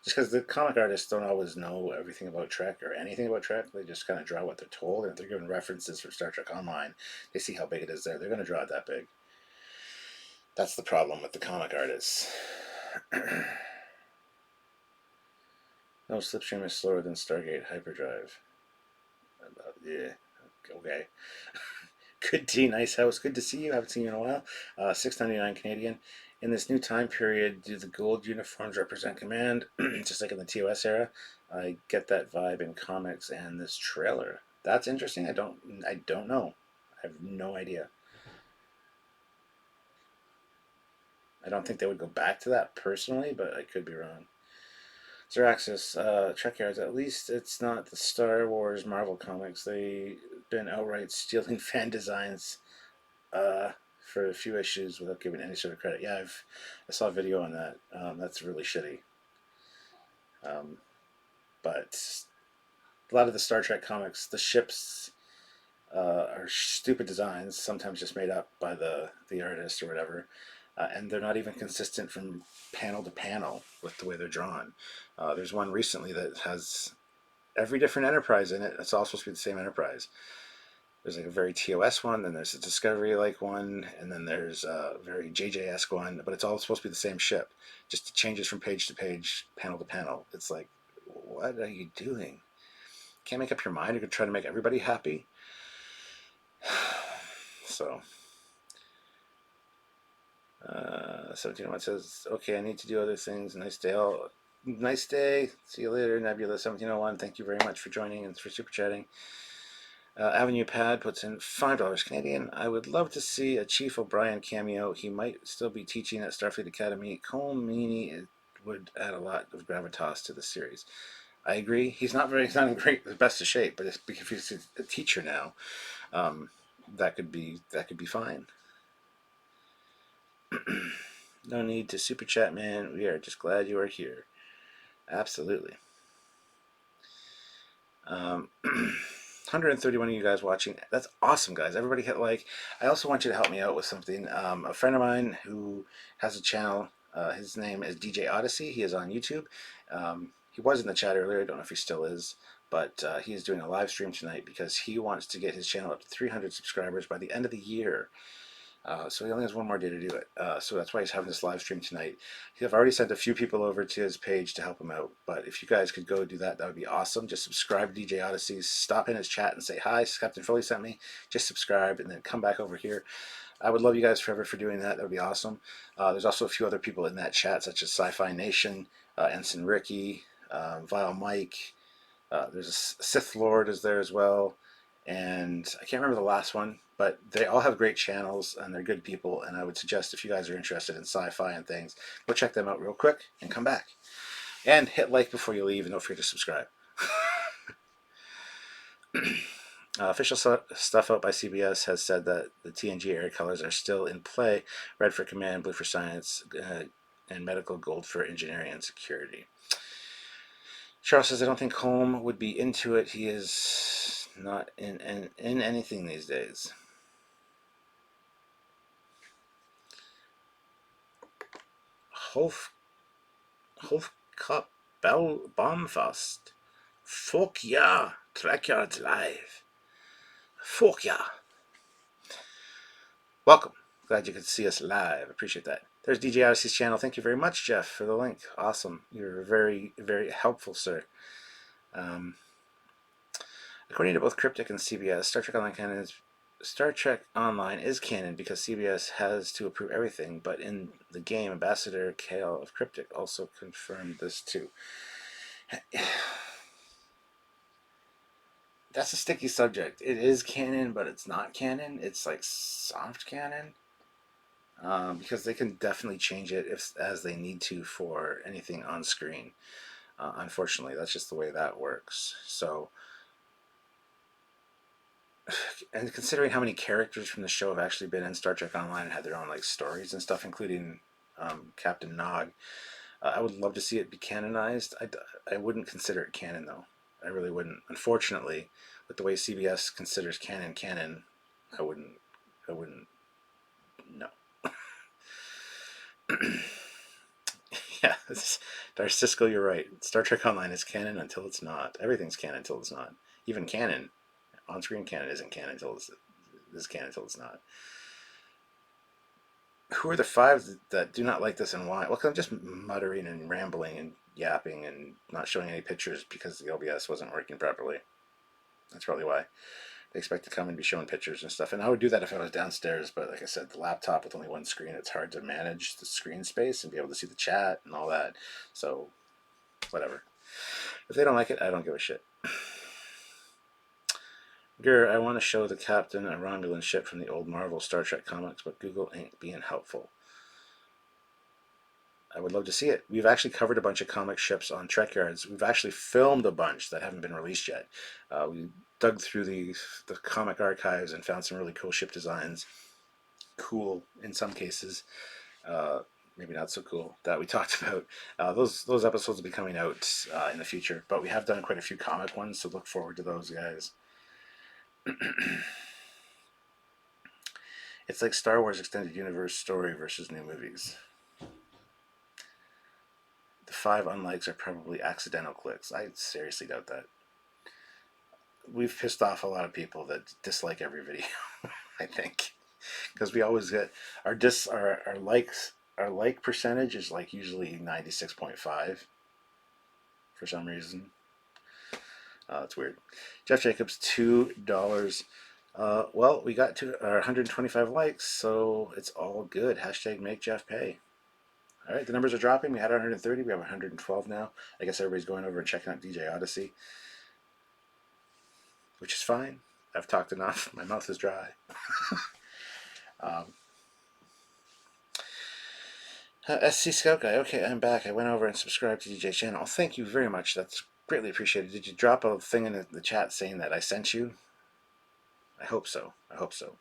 Just because the comic artists don't always know everything about Trek or anything about Trek, they just kind of draw what they're told. And if they're given references from Star Trek Online, they see how big it is there. They're going to draw it that big. That's the problem with the comic artists. No, Slipstream is slower than Stargate Hyperdrive. Yeah, okay. Good tea, nice house. Good to see you. Haven't seen you in a while. $6.99 Canadian. In this new time period, do the gold uniforms represent command, just like in the TOS era? I get that vibe in comics and this trailer. That's interesting. I don't know. I have no idea. I don't think they would go back to that personally, but I could be wrong. Zeraxis, Trekyards, at least it's not the Star Wars Marvel comics. They've been outright stealing fan designs for a few issues without giving any sort of credit. Yeah, I saw a video on that. That's really shitty. But a lot of the Star Trek comics, the ships are stupid designs, sometimes just made up by the artist or whatever, and they're not even consistent from panel to panel with the way they're drawn. There's one recently that has every different Enterprise in it. It's all supposed to be the same Enterprise. There's like a very TOS one, then there's a Discovery like one, and then there's a very JJ-esque one, but it's all supposed to be the same ship. Just it changes from page to page, panel to panel. It's like, what are you doing? Can't make up your mind. You're going to try to make everybody happy. So, 1701 says, okay, I need to do other things. Nice day. Nice day. See you later, Nebula 1701. Thank you very much for joining and for super chatting. Avenue Pad puts in $5 Canadian. I would love to see a Chief O'Brien cameo. He might still be teaching at Starfleet Academy. Cole Meany would add a lot of gravitas to the series. I agree. He's not in the best of shape, but if he's a teacher now, that could be fine. No need to super chat, man. We are just glad you are here. Absolutely. 131 of you guys watching. That's awesome, guys. Everybody hit like. I also want you to help me out with something. A friend of mine who has a channel, his name is DJ Odyssey. He is on YouTube. He was in the chat earlier. I don't know if he still is, but he is doing a live stream tonight because he wants to get his channel up to 300 subscribers by the end of the year. So he only has one more day to do it. So that's why he's having this live stream tonight. I've already sent a few people over to his page to help him out. But if you guys could go do that, that would be awesome. Just subscribe to DJ Odyssey. Stop in his chat and say, hi, Captain Foley sent me. Just subscribe and then come back over here. I would love you guys forever for doing that. That would be awesome. There's also a few other people in that chat, such as Sci-Fi Nation, Ensign Ricky, Vile Mike. There's a Sith Lord is there as well. And I can't remember the last one, but they all have great channels and they're good people. And I would suggest if you guys are interested in sci-fi and things, go check them out real quick and come back. And hit like before you leave and don't forget to subscribe. Official stuff out by CBS has said that the TNG air colors are still in play. Red for command, blue for science, and medical, gold for engineering and security. Charles says, I don't think Holm would be into it. He is not in anything these days. Hofkop Bombfast. Fuck yeah! Trekyards live. Fuck yeah! Welcome. Glad you could see us live. Appreciate that. There's DJ Odyssey's channel. Thank you very much, Jeff, for the link. Awesome. You're very, very helpful, sir. According to both Cryptic and CBS, Star Trek Online is canon because CBS has to approve everything, but in the game, Ambassador Kale of Cryptic also confirmed this too. That's a sticky subject. It is canon, but it's not canon. It's like soft canon. Because they can definitely change it as they need to for anything on screen. Unfortunately, that's just the way that works. So, and considering how many characters from the show have actually been in Star Trek Online and had their own like stories and stuff, including Captain Nog, I would love to see it be canonized. I wouldn't consider it canon though. I really wouldn't. Unfortunately, with the way CBS considers canon, I wouldn't. No. Yeah, Darcisco, you're right. Star Trek Online is canon until it's not. Everything's canon until it's not. Even canon, on-screen canon isn't canon until it's canon until it's not. Who are the five that do not like this and why? Well, because I'm just muttering and rambling and yapping and not showing any pictures because the OBS wasn't working properly. That's probably why. They expect to come and be showing pictures and stuff. And I would do that if I was downstairs, but like I said, the laptop with only one screen, it's hard to manage the screen space and be able to see the chat and all that. So, whatever. If they don't like it, I don't give a shit. Gur, I want to show the captain a Romulan ship from the old Marvel Star Trek comics, but Google ain't being helpful. I would love to see it. We've actually covered a bunch of comic ships on Trekyards. We've actually filmed a bunch that haven't been released yet. We dug through the comic archives and found some really cool ship designs. Cool in some cases, maybe not so cool, that we talked about. Those episodes will be coming out in the future, but we have done quite a few comic ones, so look forward to those, guys. It's like Star Wars Extended Universe story versus new movies. The 5 unlikes are probably accidental clicks. I seriously doubt that. We've pissed off a lot of people that dislike every video, I think, because we always get our like percentage is like usually 96.5 for some reason. It's weird. Jeff Jacobs, $2. Well, we got to our 125 likes, so it's all good. Hashtag make Jeff pay. All right, the numbers are dropping. We had 130. We have 112 now. I guess everybody's going over and checking out DJ Odyssey, which is fine. I've talked enough. My mouth is dry. SC Scout Guy. Okay, I'm back. I went over and subscribed to DJ's channel. Oh, thank you very much. That's greatly appreciated. Did you drop a thing in the chat saying that I sent you? I hope so. I hope so.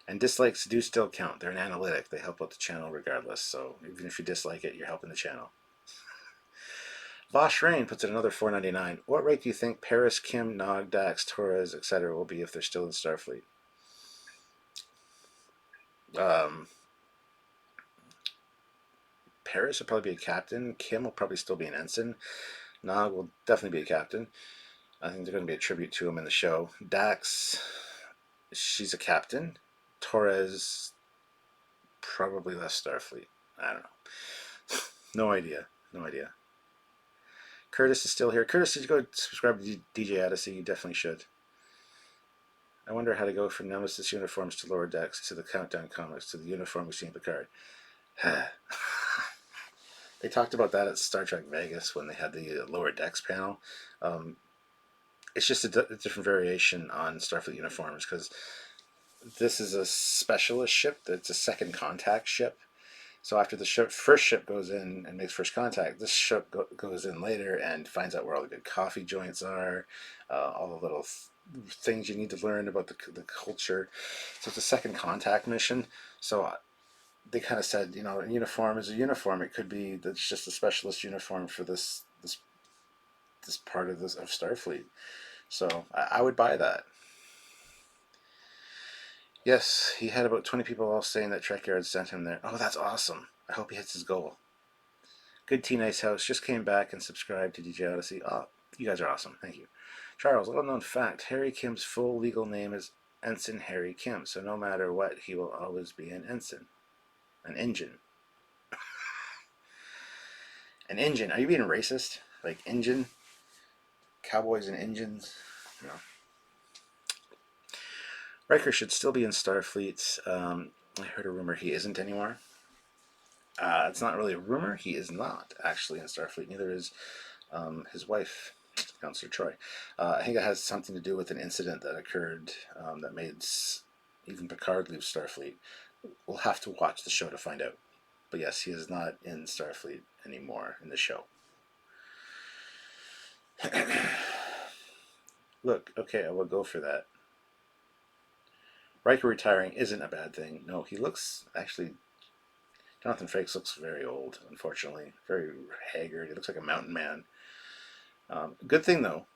And dislikes do still count. They're an analytic. They help out the channel regardless. So even if you dislike it, you're helping the channel. Vosh Rain puts in another $4.99. What rate do you think Paris, Kim, Nog, Dax, Torres, etc. will be if they're still in Starfleet? Paris will probably be a captain. Kim will probably still be an ensign. Nog will definitely be a captain. I think they're going to be a tribute to him in the show. Dax, she's a captain. Torres, probably less Starfleet. I don't know. No idea. Curtis is still here. Curtis, did you go subscribe to DJ Odyssey? You definitely should. I wonder how to go from Nemesis uniforms to Lower Decks to the Countdown comics to the uniform we see in Picard. They talked about that at Star Trek Vegas when they had the Lower Decks panel. It's just a different variation on Starfleet uniforms because this is a specialist ship. It's a second contact ship. So after the first ship goes in and makes first contact, this ship goes in later and finds out where all the good coffee joints are, all the little things you need to learn about the culture. So it's a second contact mission. So they kind of said, a uniform is a uniform. It could be that's just a specialist uniform for this part of Starfleet. So I would buy that. Yes, he had about 20 people all saying that Trekyards sent him there. Oh, that's awesome. I hope he hits his goal. Good Tea Nice House just came back and subscribed to DJ Odyssey. Oh, you guys are awesome. Thank you. Charles, little known fact, Harry Kim's full legal name is Ensign Harry Kim, so no matter what, he will always be an ensign. An engine. An engine. Are you being racist? Like engine? Cowboys and engines? No. Riker should still be in Starfleet. I heard a rumor he isn't anymore. It's not really a rumor. He is not actually in Starfleet. Neither is his wife, Counselor Troy. I think it has something to do with an incident that occurred that made even Picard leave Starfleet. We'll have to watch the show to find out. But yes, he is not in Starfleet anymore in the show. Look, okay, I will go for that. Riker retiring isn't a bad thing. No, he looks, actually, Jonathan Frakes looks very old, unfortunately. Very haggard. He looks like a mountain man. Good thing, though.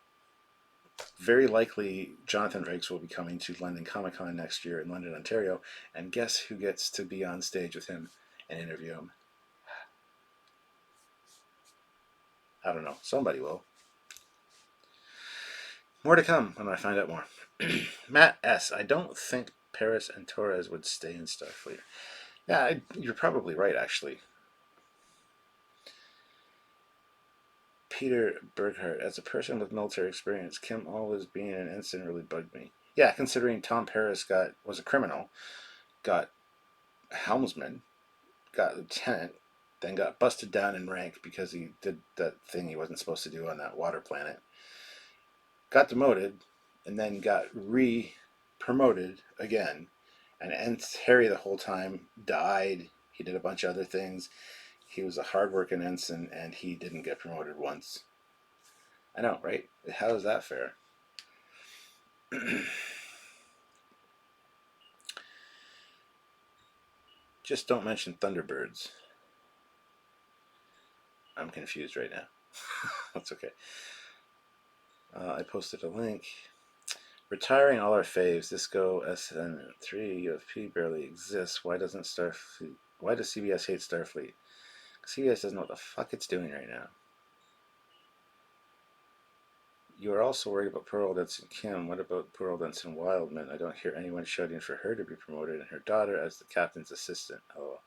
Very likely, Jonathan Frakes will be coming to London Comic Con next year in London, Ontario. And guess who gets to be on stage with him and interview him? I don't know. Somebody will. More to come when I find out more. Matt S. I don't think Paris and Torres would stay in Starfleet. Yeah, you're probably right, actually. Peter Berghardt, as a person with military experience, Kim always being an ensign really bugged me. Yeah, considering Tom Paris was a criminal, got helmsman, got lieutenant, then got busted down in rank because he did that thing he wasn't supposed to do on that water planet. Got demoted, and then got re-promoted again. And Harry the whole time died. He did a bunch of other things. He was a hard-working ensign, and he didn't get promoted once. I know, right? How is that fair? Just don't mention Thunderbirds. I'm confused right now. That's okay. I posted a link. Retiring all our faves. Disco, SN3, UFP barely exists. Why does CBS hate Starfleet? CBS doesn't know what the fuck it's doing right now. You are also worried about poor old Ensign Kim. What about poor old Ensign Wildman? I don't hear anyone shouting for her to be promoted and her daughter as the captain's assistant. Oh.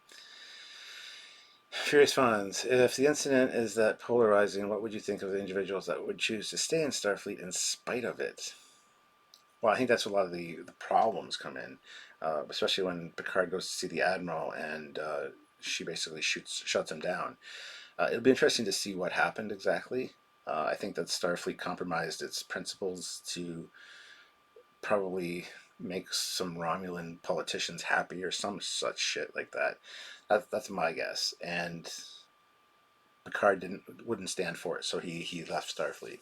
Furious Fawns, if the incident is that polarizing, what would you think of the individuals that would choose to stay in Starfleet in spite of it? Well, I think that's where a lot of the problems come in, especially when Picard goes to see the Admiral and she basically shuts him down. It'll be interesting to see what happened exactly. I think that Starfleet compromised its principles to probably make some Romulan politicians happy or some such shit like that. That's my guess. And Picard wouldn't stand for it, so he left Starfleet.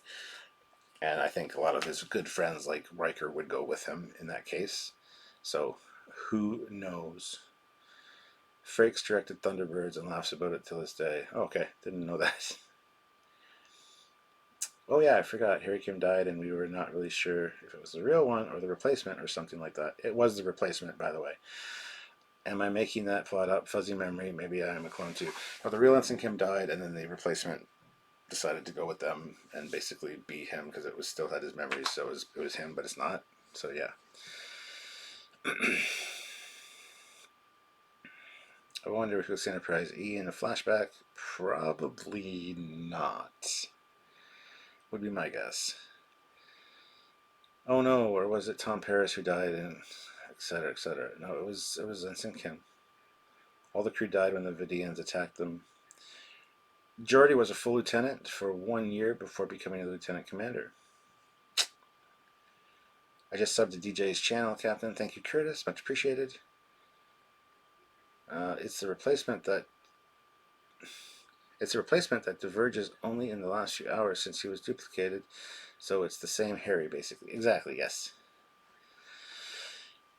And I think a lot of his good friends like Riker would go with him in that case. So who knows? Frakes directed Thunderbirds and laughs about it till this day. Oh, okay, didn't know that. Oh yeah, I forgot. Harry Kim died, and we were not really sure if it was the real one or the replacement or something like that. It was the replacement, by the way. Am I making that plot up? Fuzzy memory. Maybe I am a clone too. But the real Ensign Kim died, and then the replacement decided to go with them and basically be him because it was still had his memories. So it was him, but it's not. So yeah. I wonder if it was Enterprise E in a flashback. Probably not. Would be my guess. Oh no, or was it Tom Paris who died and etc. etc. No, it was Ensign Kim. All the crew died when the Vidians attacked them. Geordi was a full lieutenant for 1 year before becoming a lieutenant commander. I just subbed to DJ's channel, Captain. Thank you, Curtis. Much appreciated. It's the replacement that diverges only in the last few hours since he was duplicated. So it's the same Harry, basically. Exactly, yes.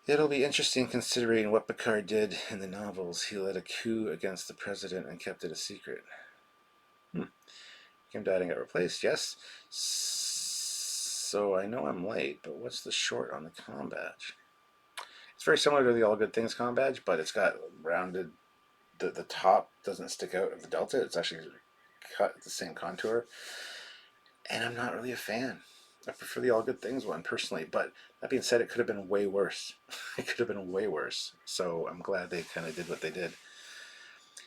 It'll be interesting considering what Picard did in the novels. He led a coup against the president and kept it a secret. Kim died and got replaced, yes. So I know I'm late, but what's the short on the Combadge? It's very similar to the All Good Things Combadge, but it's got rounded. The top doesn't stick out of the delta. It's actually the same contour, and I'm not really a fan. I prefer the All Good Things one personally, but that being said, it could have been way worse. It could have been way worse. So I'm glad they kind of did what they did.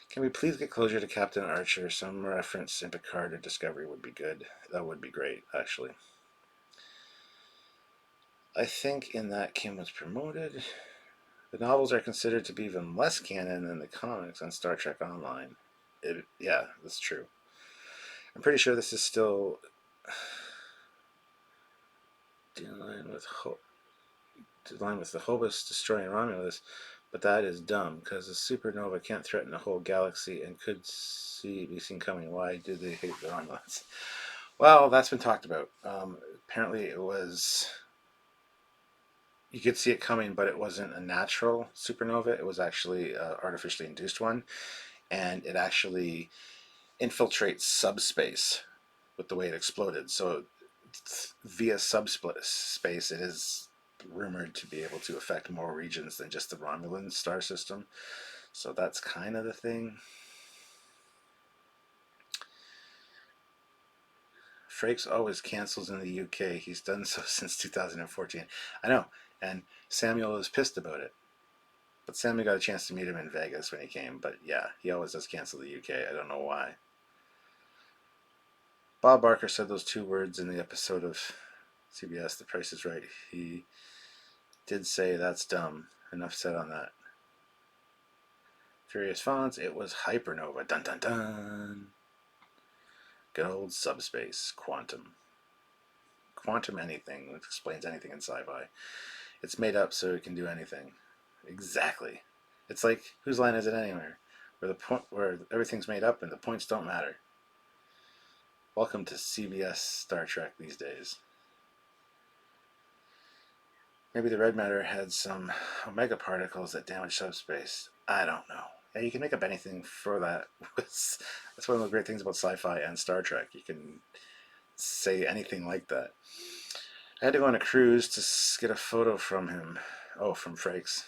Can we please get closure to Captain Archer? Some reference in Picard or Discovery would be good. That would be great, actually. I think in that Kim was promoted. The novels are considered to be even less canon than the comics on Star Trek Online. Yeah, that's true. I'm pretty sure this is still dealing with the Hobus destroying Romulus, but that is dumb because a supernova can't threaten the whole galaxy and could be seen coming. Why do they hate the Romulans? Well, that's been talked about. Apparently, it was, you could see it coming, but it wasn't a natural supernova. It was actually an artificially induced one, and it actually infiltrates subspace with the way it exploded. So via subspace, it is rumored to be able to affect more regions than just the Romulan star system. So that's kind of the thing. Frakes always cancels in the UK. He's done so since 2014. I know, and Samuel is pissed about it. But Samuel got a chance to meet him in Vegas when he came. But yeah, he always does cancel the UK. I don't know why. Bob Barker said those two words in the episode of CBS, The Price is Right. He did say that's dumb. Enough said on that. Furious Fonts, it was hypernova. Dun dun dun. Good old subspace. Quantum. Quantum anything. It explains anything in sci-fi. It's made up so it can do anything. Exactly. It's like, whose line is it anywhere? Where everything's made up and the points don't matter. Welcome to CBS Star Trek these days. Maybe the red matter had some omega particles that damage subspace. I don't know. Yeah, you can make up anything for that. That's one of the great things about sci-fi and Star Trek. You can say anything like that. I had to go on a cruise to get a photo from him. Oh, from Frakes.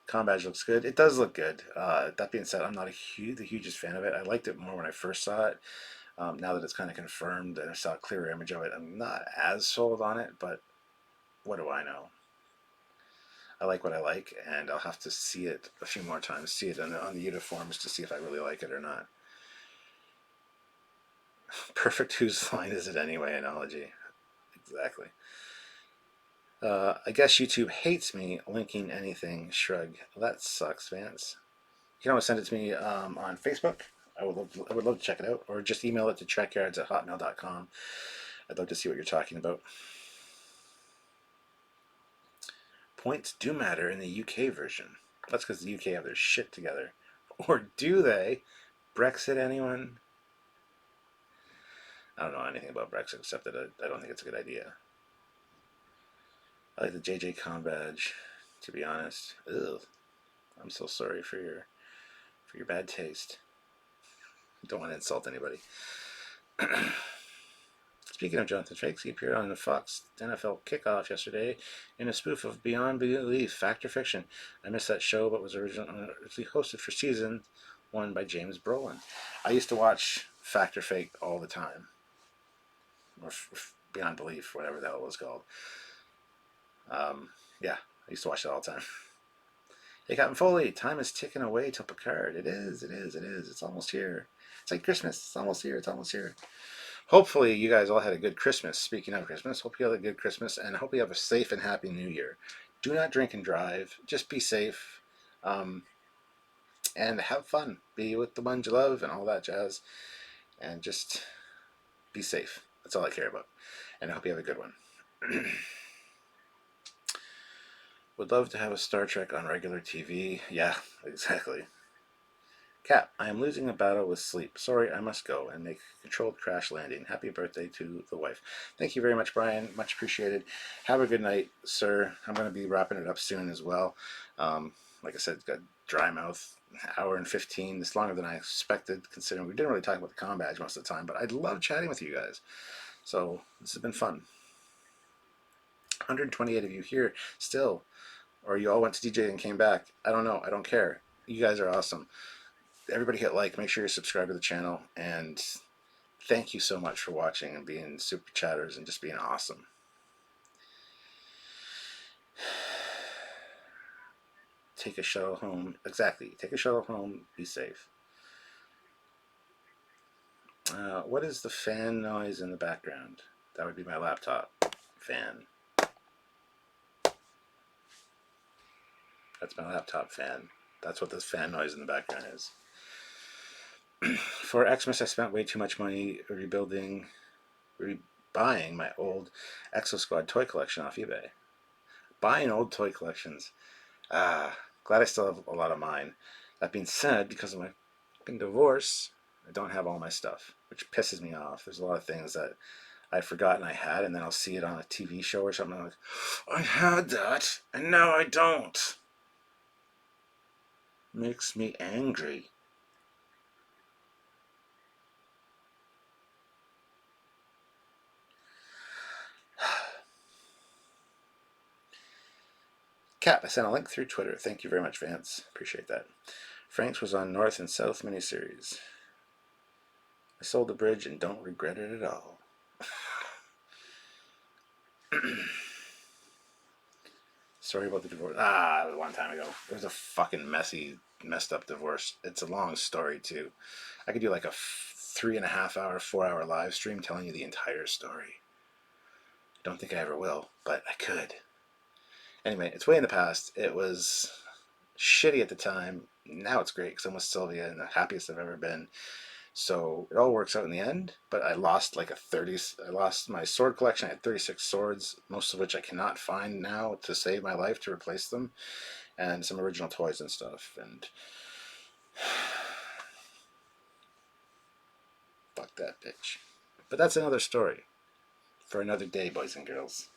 Combadge looks good. It does look good. That being said, I'm not the hugest fan of it. I liked it more when I first saw it. Now that it's kind of confirmed and I saw a clearer image of it, I'm not as sold on it, but what do I know? I like what I like, and I'll have to see it a few more times, see it on the uniforms to see if I really like it or not. Perfect whose line is it anyway analogy. Exactly. I guess YouTube hates me linking anything. Shrug. Well, that sucks, Vance. You can always send it to me on Facebook. I would love to check it out, or just email it to trekyards@hotmail.com. I'd love to see what you're talking about. Points do matter in the UK version. That's because the UK have their shit together. Or do they? Brexit, anyone? I don't know anything about Brexit except that I don't think it's a good idea. I like the JJ Combadge, to be honest. Ugh. I'm so sorry for your bad taste. Don't want to insult anybody. Speaking of Jonathan Frakes, he appeared on the Fox NFL kickoff yesterday in a spoof of Beyond Belief, Fact or Fiction. I missed that show, but was originally hosted for season 1 by James Brolin. I used to watch Fact or Fake all the time. Or Beyond Belief, whatever the hell it was called. Yeah, I used to watch it all the time. Hey, Captain Foley, time is ticking away till Picard. It is. It's almost here. It's like Christmas. It's almost here. Hopefully, you guys all had a good Christmas. Speaking of Christmas, hope you had a good Christmas, and hope you have a safe and happy New Year. Do not drink and drive. Just be safe, and have fun. Be with the ones you love and all that jazz, and just be safe. That's all I care about. And I hope you have a good one. Would love to have a Star Trek on regular TV. Yeah, exactly. Cap, I am losing a battle with sleep. Sorry, I must go and make a controlled crash landing. Happy birthday to the wife. Thank you very much, Brian. Much appreciated. Have a good night, sir. I'm going to be wrapping it up soon as well. Like I said, got dry mouth. Hour and 15. It's longer than I expected, considering we didn't really talk about the Combadge most of the time, but I love chatting with you guys. So this has been fun. 128 of you here still, or you all went to DJ and came back. I don't know. I don't care. You guys are awesome. everybody hit like. Make sure you subscribe to the channel. And thank you so much for watching and being super chatters and just being awesome. Take a shuttle home. Exactly. Take a shuttle home. Be safe. What is the fan noise in the background? That would be my laptop fan. That's my laptop fan. That's what this fan noise in the background is. For Xmas, I spent way too much money buying my old Exo Squad toy collection off eBay. Buying old toy collections. Glad I still have a lot of mine. That being said, because of my divorce, I don't have all my stuff, which pisses me off. There's a lot of things that I'd forgotten I had, and then I'll see it on a TV show or something. I'm like, I had that, and now I don't. Makes me angry. Cap, I sent a link through Twitter. Thank you very much, Vance. Appreciate that. Frank's was on North and South miniseries. I sold the bridge and don't regret it at all. Sorry about the divorce. It was a long time ago. It was a fucking messed up divorce. It's a long story, too. I could do like a 3.5 hour, 4 hour live stream telling you the entire story. Don't think I ever will, but I could. Anyway, it's way in the past. It was shitty at the time. Now it's great because I'm with Sylvia and the happiest I've ever been. So it all works out in the end, but I lost I lost my sword collection. I had 36 swords, most of which I cannot find now to save my life to replace them, and some original toys and stuff, and fuck that bitch. But that's another story for another day, boys and girls.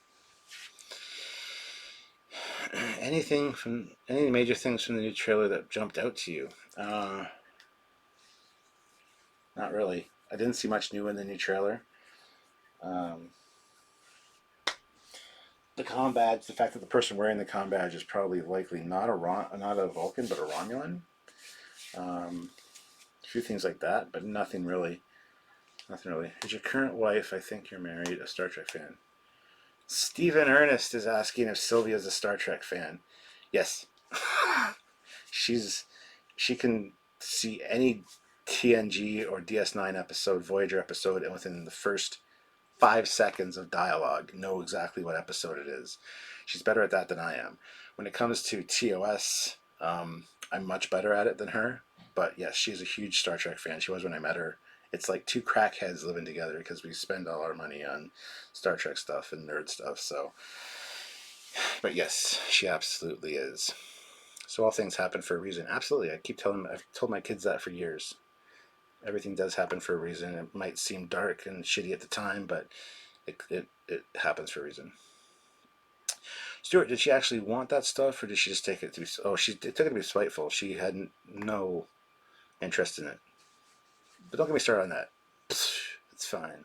Any major things from the new trailer that jumped out to you? Not really. I didn't see much new in the new trailer. The Combadge, the fact that the person wearing the Combadge is probably likely not a Vulcan, but a Romulan. A few things like that, but nothing really. Nothing really. Is your current wife, I think you're married, a Star Trek fan? Stephen Ernest is asking if Sylvia's a Star Trek fan. Yes. She can see any TNG or DS9 episode, Voyager episode, and within the first 5 seconds of dialogue know exactly what episode it is. She's better at that than I am. When it comes to TOS, I'm much better at it than her. But yes, she's a huge Star Trek fan. She was when I met her. It's like two crackheads living together because we spend all our money on Star Trek stuff and nerd stuff. So, but yes, she absolutely is. So all things happen for a reason. Absolutely, I've told my kids that for years. Everything does happen for a reason. It might seem dark and shitty at the time, but it happens for a reason. Stuart, did she actually want that stuff, or did she just take it to be... Oh, she took it to be spiteful. She had no interest in it. But don't get me started on that. It's fine.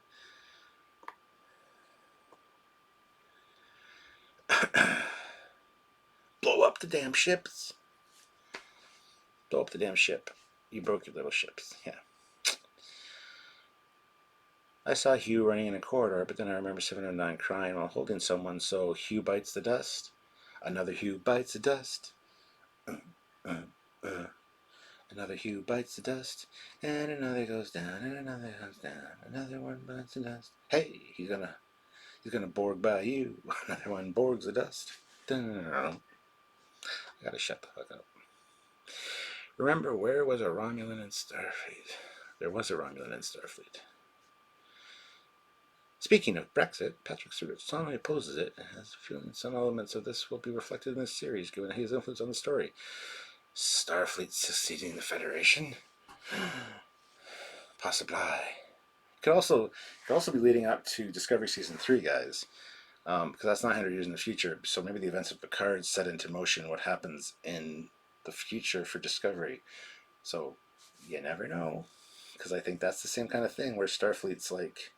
Blow up the damn ships. Blow up the damn ship. You broke your little ships. Yeah. I saw Hugh running in a corridor, but then I remember 709 crying while holding someone, so Hugh bites the dust. Another Hugh bites the dust. Another Hugh bites the dust, and another goes down, and another comes down. Another one bites the dust. Hey, he's gonna Borg by you. Another one Borgs the dust. I gotta shut the fuck up. Remember, where was a Romulan in Starfleet? There was a Romulan in Starfleet. Speaking of Brexit, Patrick Stewart strongly opposes it and has a feeling some elements of this will be reflected in this series, given his influence on the story. Starfleet succeeding the Federation? Possibly. Could also be leading up to Discovery Season 3, guys, because that's 900 years in the future. So maybe the events of Picard set into motion what happens in the future for Discovery. So you never know, because I think that's the same kind of thing where Starfleet's like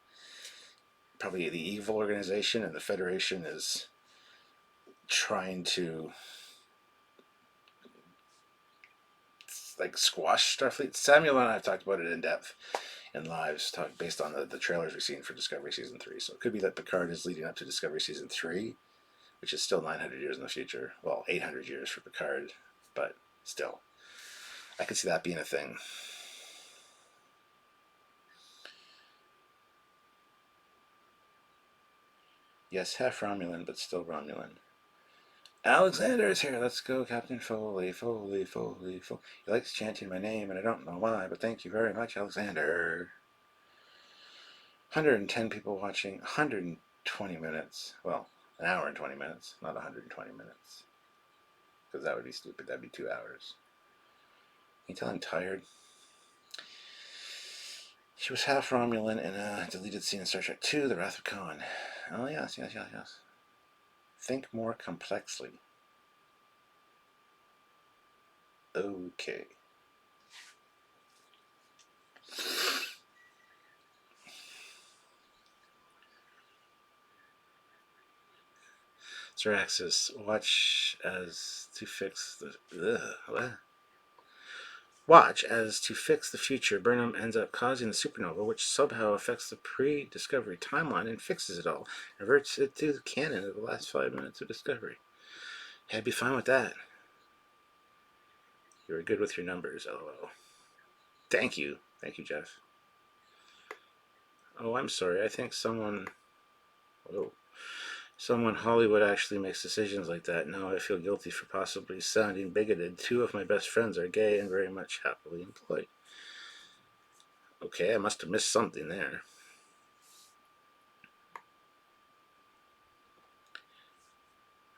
probably the evil organization and the Federation is trying to like squash Starfleet. Samuel and I have talked about it in depth in lives, based on the trailers we've seen for Discovery Season 3. So it could be that Picard is leading up to Discovery Season 3, which is still 900 years in the future. Well, 800 years for Picard, but still. I could see that being a thing. Yes, half Romulan, but still Romulan. Alexander is here. Let's go, Captain Foley, Foley, Foley, Foley. He likes chanting my name, and I don't know why, but thank you very much, Alexander. 110 people watching, 120 minutes. Well, an hour and 20 minutes, not 120 minutes. Because that would be stupid. That'd be 2 hours. Can you tell I'm tired? She was half Romulan in a deleted scene in Star Trek II, The Wrath of Khan. Oh, yes. Think more complexly. Okay. Zeraxis, watch as to fix the future. Burnham ends up causing the supernova, which somehow affects the pre-Discovery timeline and fixes it all. Reverts it to the canon of the last 5 minutes of Discovery. I'd be fine with that. You were good with your numbers, lol. Thank you, Jeff. Oh, I'm sorry. I think someone Hollywood actually makes decisions like that. Now I feel guilty for possibly sounding bigoted. 2 of my best friends are gay and very much happily employed. Okay, I must have missed something there.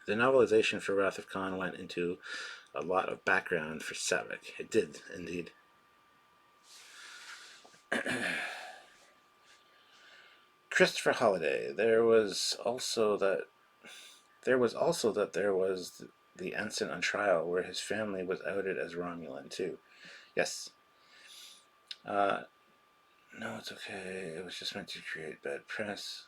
The novelization for Wrath of Khan went into a lot of background for Savick. It did, indeed. Christopher Holliday. There was also that there was the ensign on trial where his family was outed as Romulan too. Yes. No, it's okay. It was just meant to create bad press.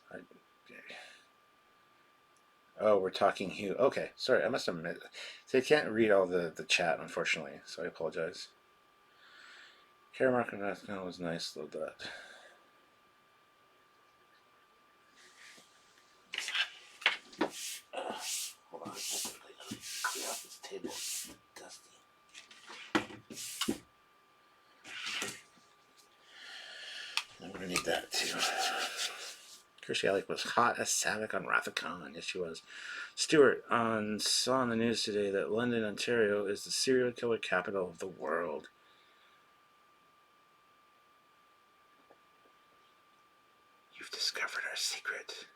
Oh, we're talking Hugh. Okay, sorry, I must have missed. So you can't read all the chat, unfortunately, so I apologize. Caramark was nice, love that. Hold on, clear off this table. It's dusty. I'm gonna need that too. Kirstie Alley was hot as Savick on Wrath of Khan. Yes, she was. Stuart saw on the news today that London, Ontario is the serial killer capital of the world. You've discovered our secret.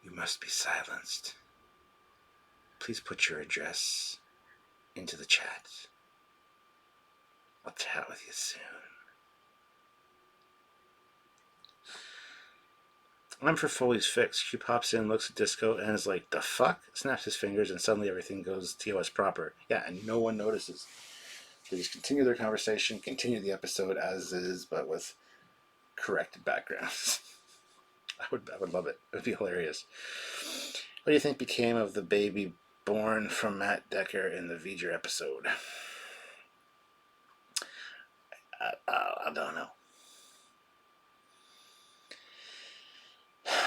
You must be silenced. Please put your address into the chat. I'll chat with you soon. I'm for Foley's fix. She pops in, looks at Disco, and is like, the fuck? Snaps his fingers, and suddenly everything goes TOS proper. Yeah, and no one notices. They just continue their conversation, continue the episode as is, but with corrected backgrounds. I would love it. It would be hilarious. What do you think became of the baby born from Matt Decker in the V'ger episode? I don't know.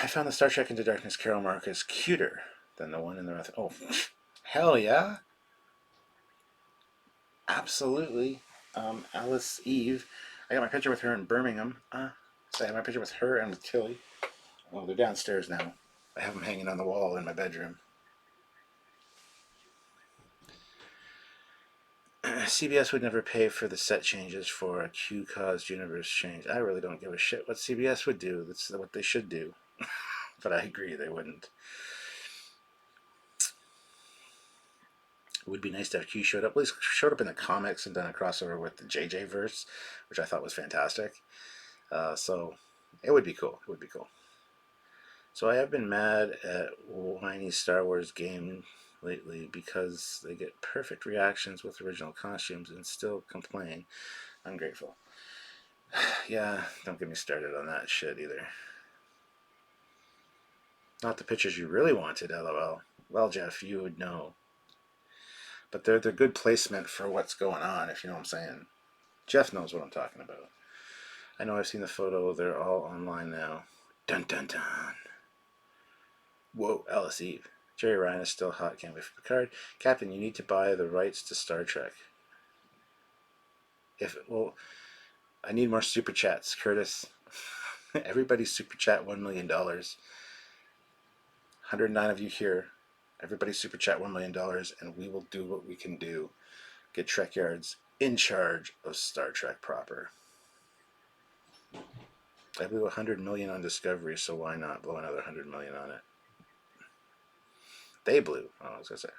I found the Star Trek Into Darkness Carol Marcus cuter than the one in the Wrath. Oh, hell yeah. Absolutely. Alice Eve. I got my picture with her in Birmingham. So I have my picture with her and with Tilly. Oh, they're downstairs now. I have them hanging on the wall in my bedroom. CBS would never pay for the set changes for a Q-caused universe change. I really don't give a shit what CBS would do. That's what they should do. But I agree, they wouldn't. It would be nice to have Q showed up. At least showed up in the comics and done a crossover with the JJ verse, which I thought was fantastic. So it would be cool. It would be cool. So I have been mad at whiny Star Wars game lately because they get perfect reactions with original costumes and still complain. I'm grateful. Yeah, don't get me started on that shit either. Not the pictures you really wanted, lol. Well, Jeff, you would know. but they're good placement for what's going on, if you know what I'm saying. Jeff knows what I'm talking about. I know I've seen the photo. They're all online now. Dun dun dun. Whoa, Alice Eve. Jerry Ryan is still hot. Can't wait for Picard. Captain, you need to buy the rights to Star Trek. Well, I need more super chats, Curtis. Everybody super chat $1 million. 109 of you here. Everybody super chat $1 million, and we will do what we can do. Get Trekyards in charge of Star Trek proper. I blew 100 million on Discovery, so why not blow another 100 million on it? They blew. Oh, I was gonna say.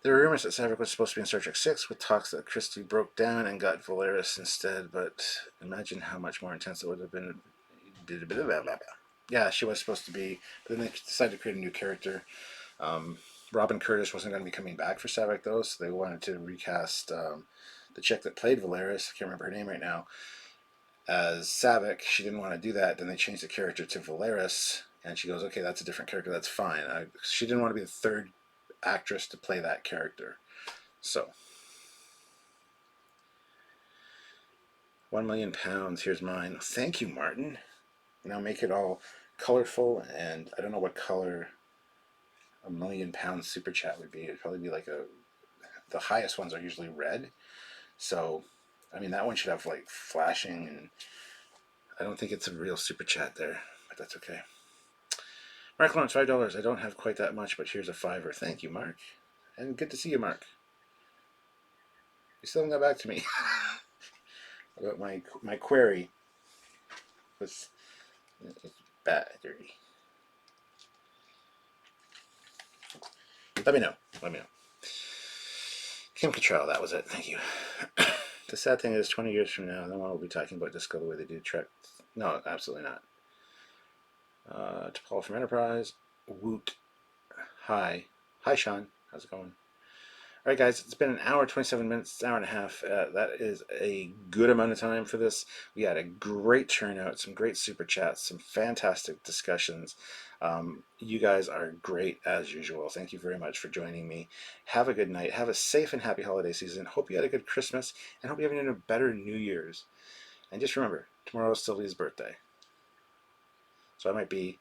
There were rumors that Saavik was supposed to be in Star Trek 6, with talks that Christie broke down and got Valeris instead, but imagine how much more intense it would have been. Yeah, she was supposed to be, but then they decided to create a new character. Robin Curtis wasn't going to be coming back for Saavik, though, so they wanted to recast the chick that played Valeris, I can't remember her name right now, as Saavik. She didn't want to do that. Then they changed the character to Valeris, and she goes, okay, that's a different character, that's fine. She didn't want to be the third actress to play that character. So, £1 million, here's mine. Thank you, Martin. Now make it all colorful, and I don't know what color £1 million super chat would be. It'd probably be like the highest ones are usually red. So, I mean, that one should have like flashing, and I don't think it's a real super chat there, but that's okay. Mark Lawrence, $5. I don't have quite that much, but here's a $5. Thank you, Mark. And good to see you, Mark. You still haven't got back to me about my query. It's battery. Let me know. Kim Cattrall, that was it. Thank you. The sad thing is, 20 years from now, no one will be talking about Disco the way they do Trek. No, absolutely not. To Paul from Enterprise. Woot. Hi, Sean. How's it going? All right, guys, it's been an hour, 27 minutes, an hour and a half. That is a good amount of time for this. We had a great turnout, some great super chats, some fantastic discussions. You guys are great as usual. Thank you very much for joining me. Have a good night. Have a safe and happy holiday season. Hope you had a good Christmas, and hope you have a better New Year's. And just remember, tomorrow is Sylvia's birthday. So I might be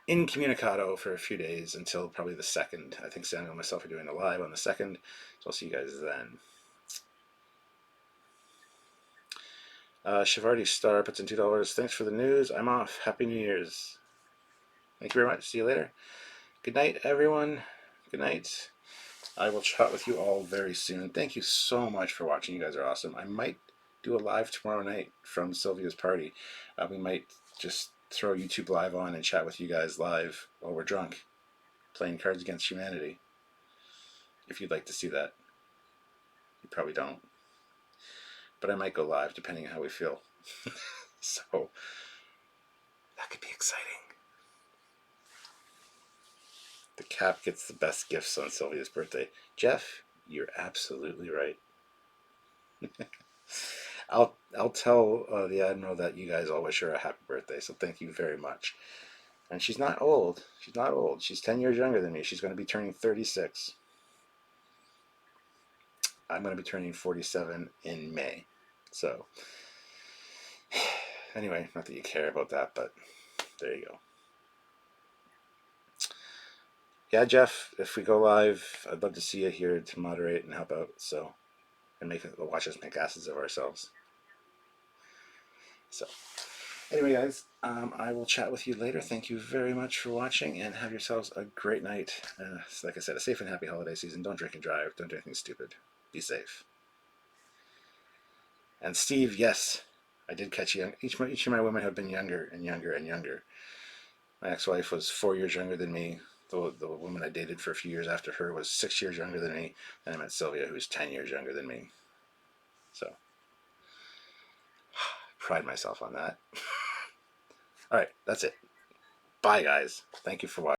incommunicado for a few days until probably the 2nd. I think Samuel and myself are doing a live on the 2nd, so I'll see you guys then. Shivardi Star puts in $2. Thanks for the news. I'm off. Happy New Year's. Thank you very much. See you later. Good night, everyone. Good night. I will chat with you all very soon. Thank you so much for watching. You guys are awesome. I might do a live tomorrow night from Sylvia's party. We might just throw YouTube live on and chat with you guys live while we're drunk, playing Cards Against Humanity. If you'd like to see that. You probably don't. But I might go live depending on how we feel. So, that could be exciting. The Cap gets the best gifts on Sylvia's birthday. Jeff, you're absolutely right. I'll tell the Admiral that you guys all wish her a happy birthday, so thank you very much. And she's not old. She's 10 years younger than me. She's going to be turning 36. I'm going to be turning 47 in May. So, anyway, not that you care about that, but there you go. Yeah, Jeff, if we go live, I'd love to see you here to moderate and help out, so, and watch us make asses of ourselves. So, anyway, guys, I will chat with you later. Thank you very much for watching, and have yourselves a great night. Like I said, a safe and happy holiday season. Don't drink and drive. Don't do anything stupid. Be safe. And Steve, yes, I did catch you. Each of my women have been younger and younger and younger. My ex-wife was 4 years younger than me. The woman I dated for a few years after her was 6 years younger than me. Then I met Sylvia, who's 10 years younger than me. So, pride myself on that. All right, that's it. Bye, guys. Thank you for watching.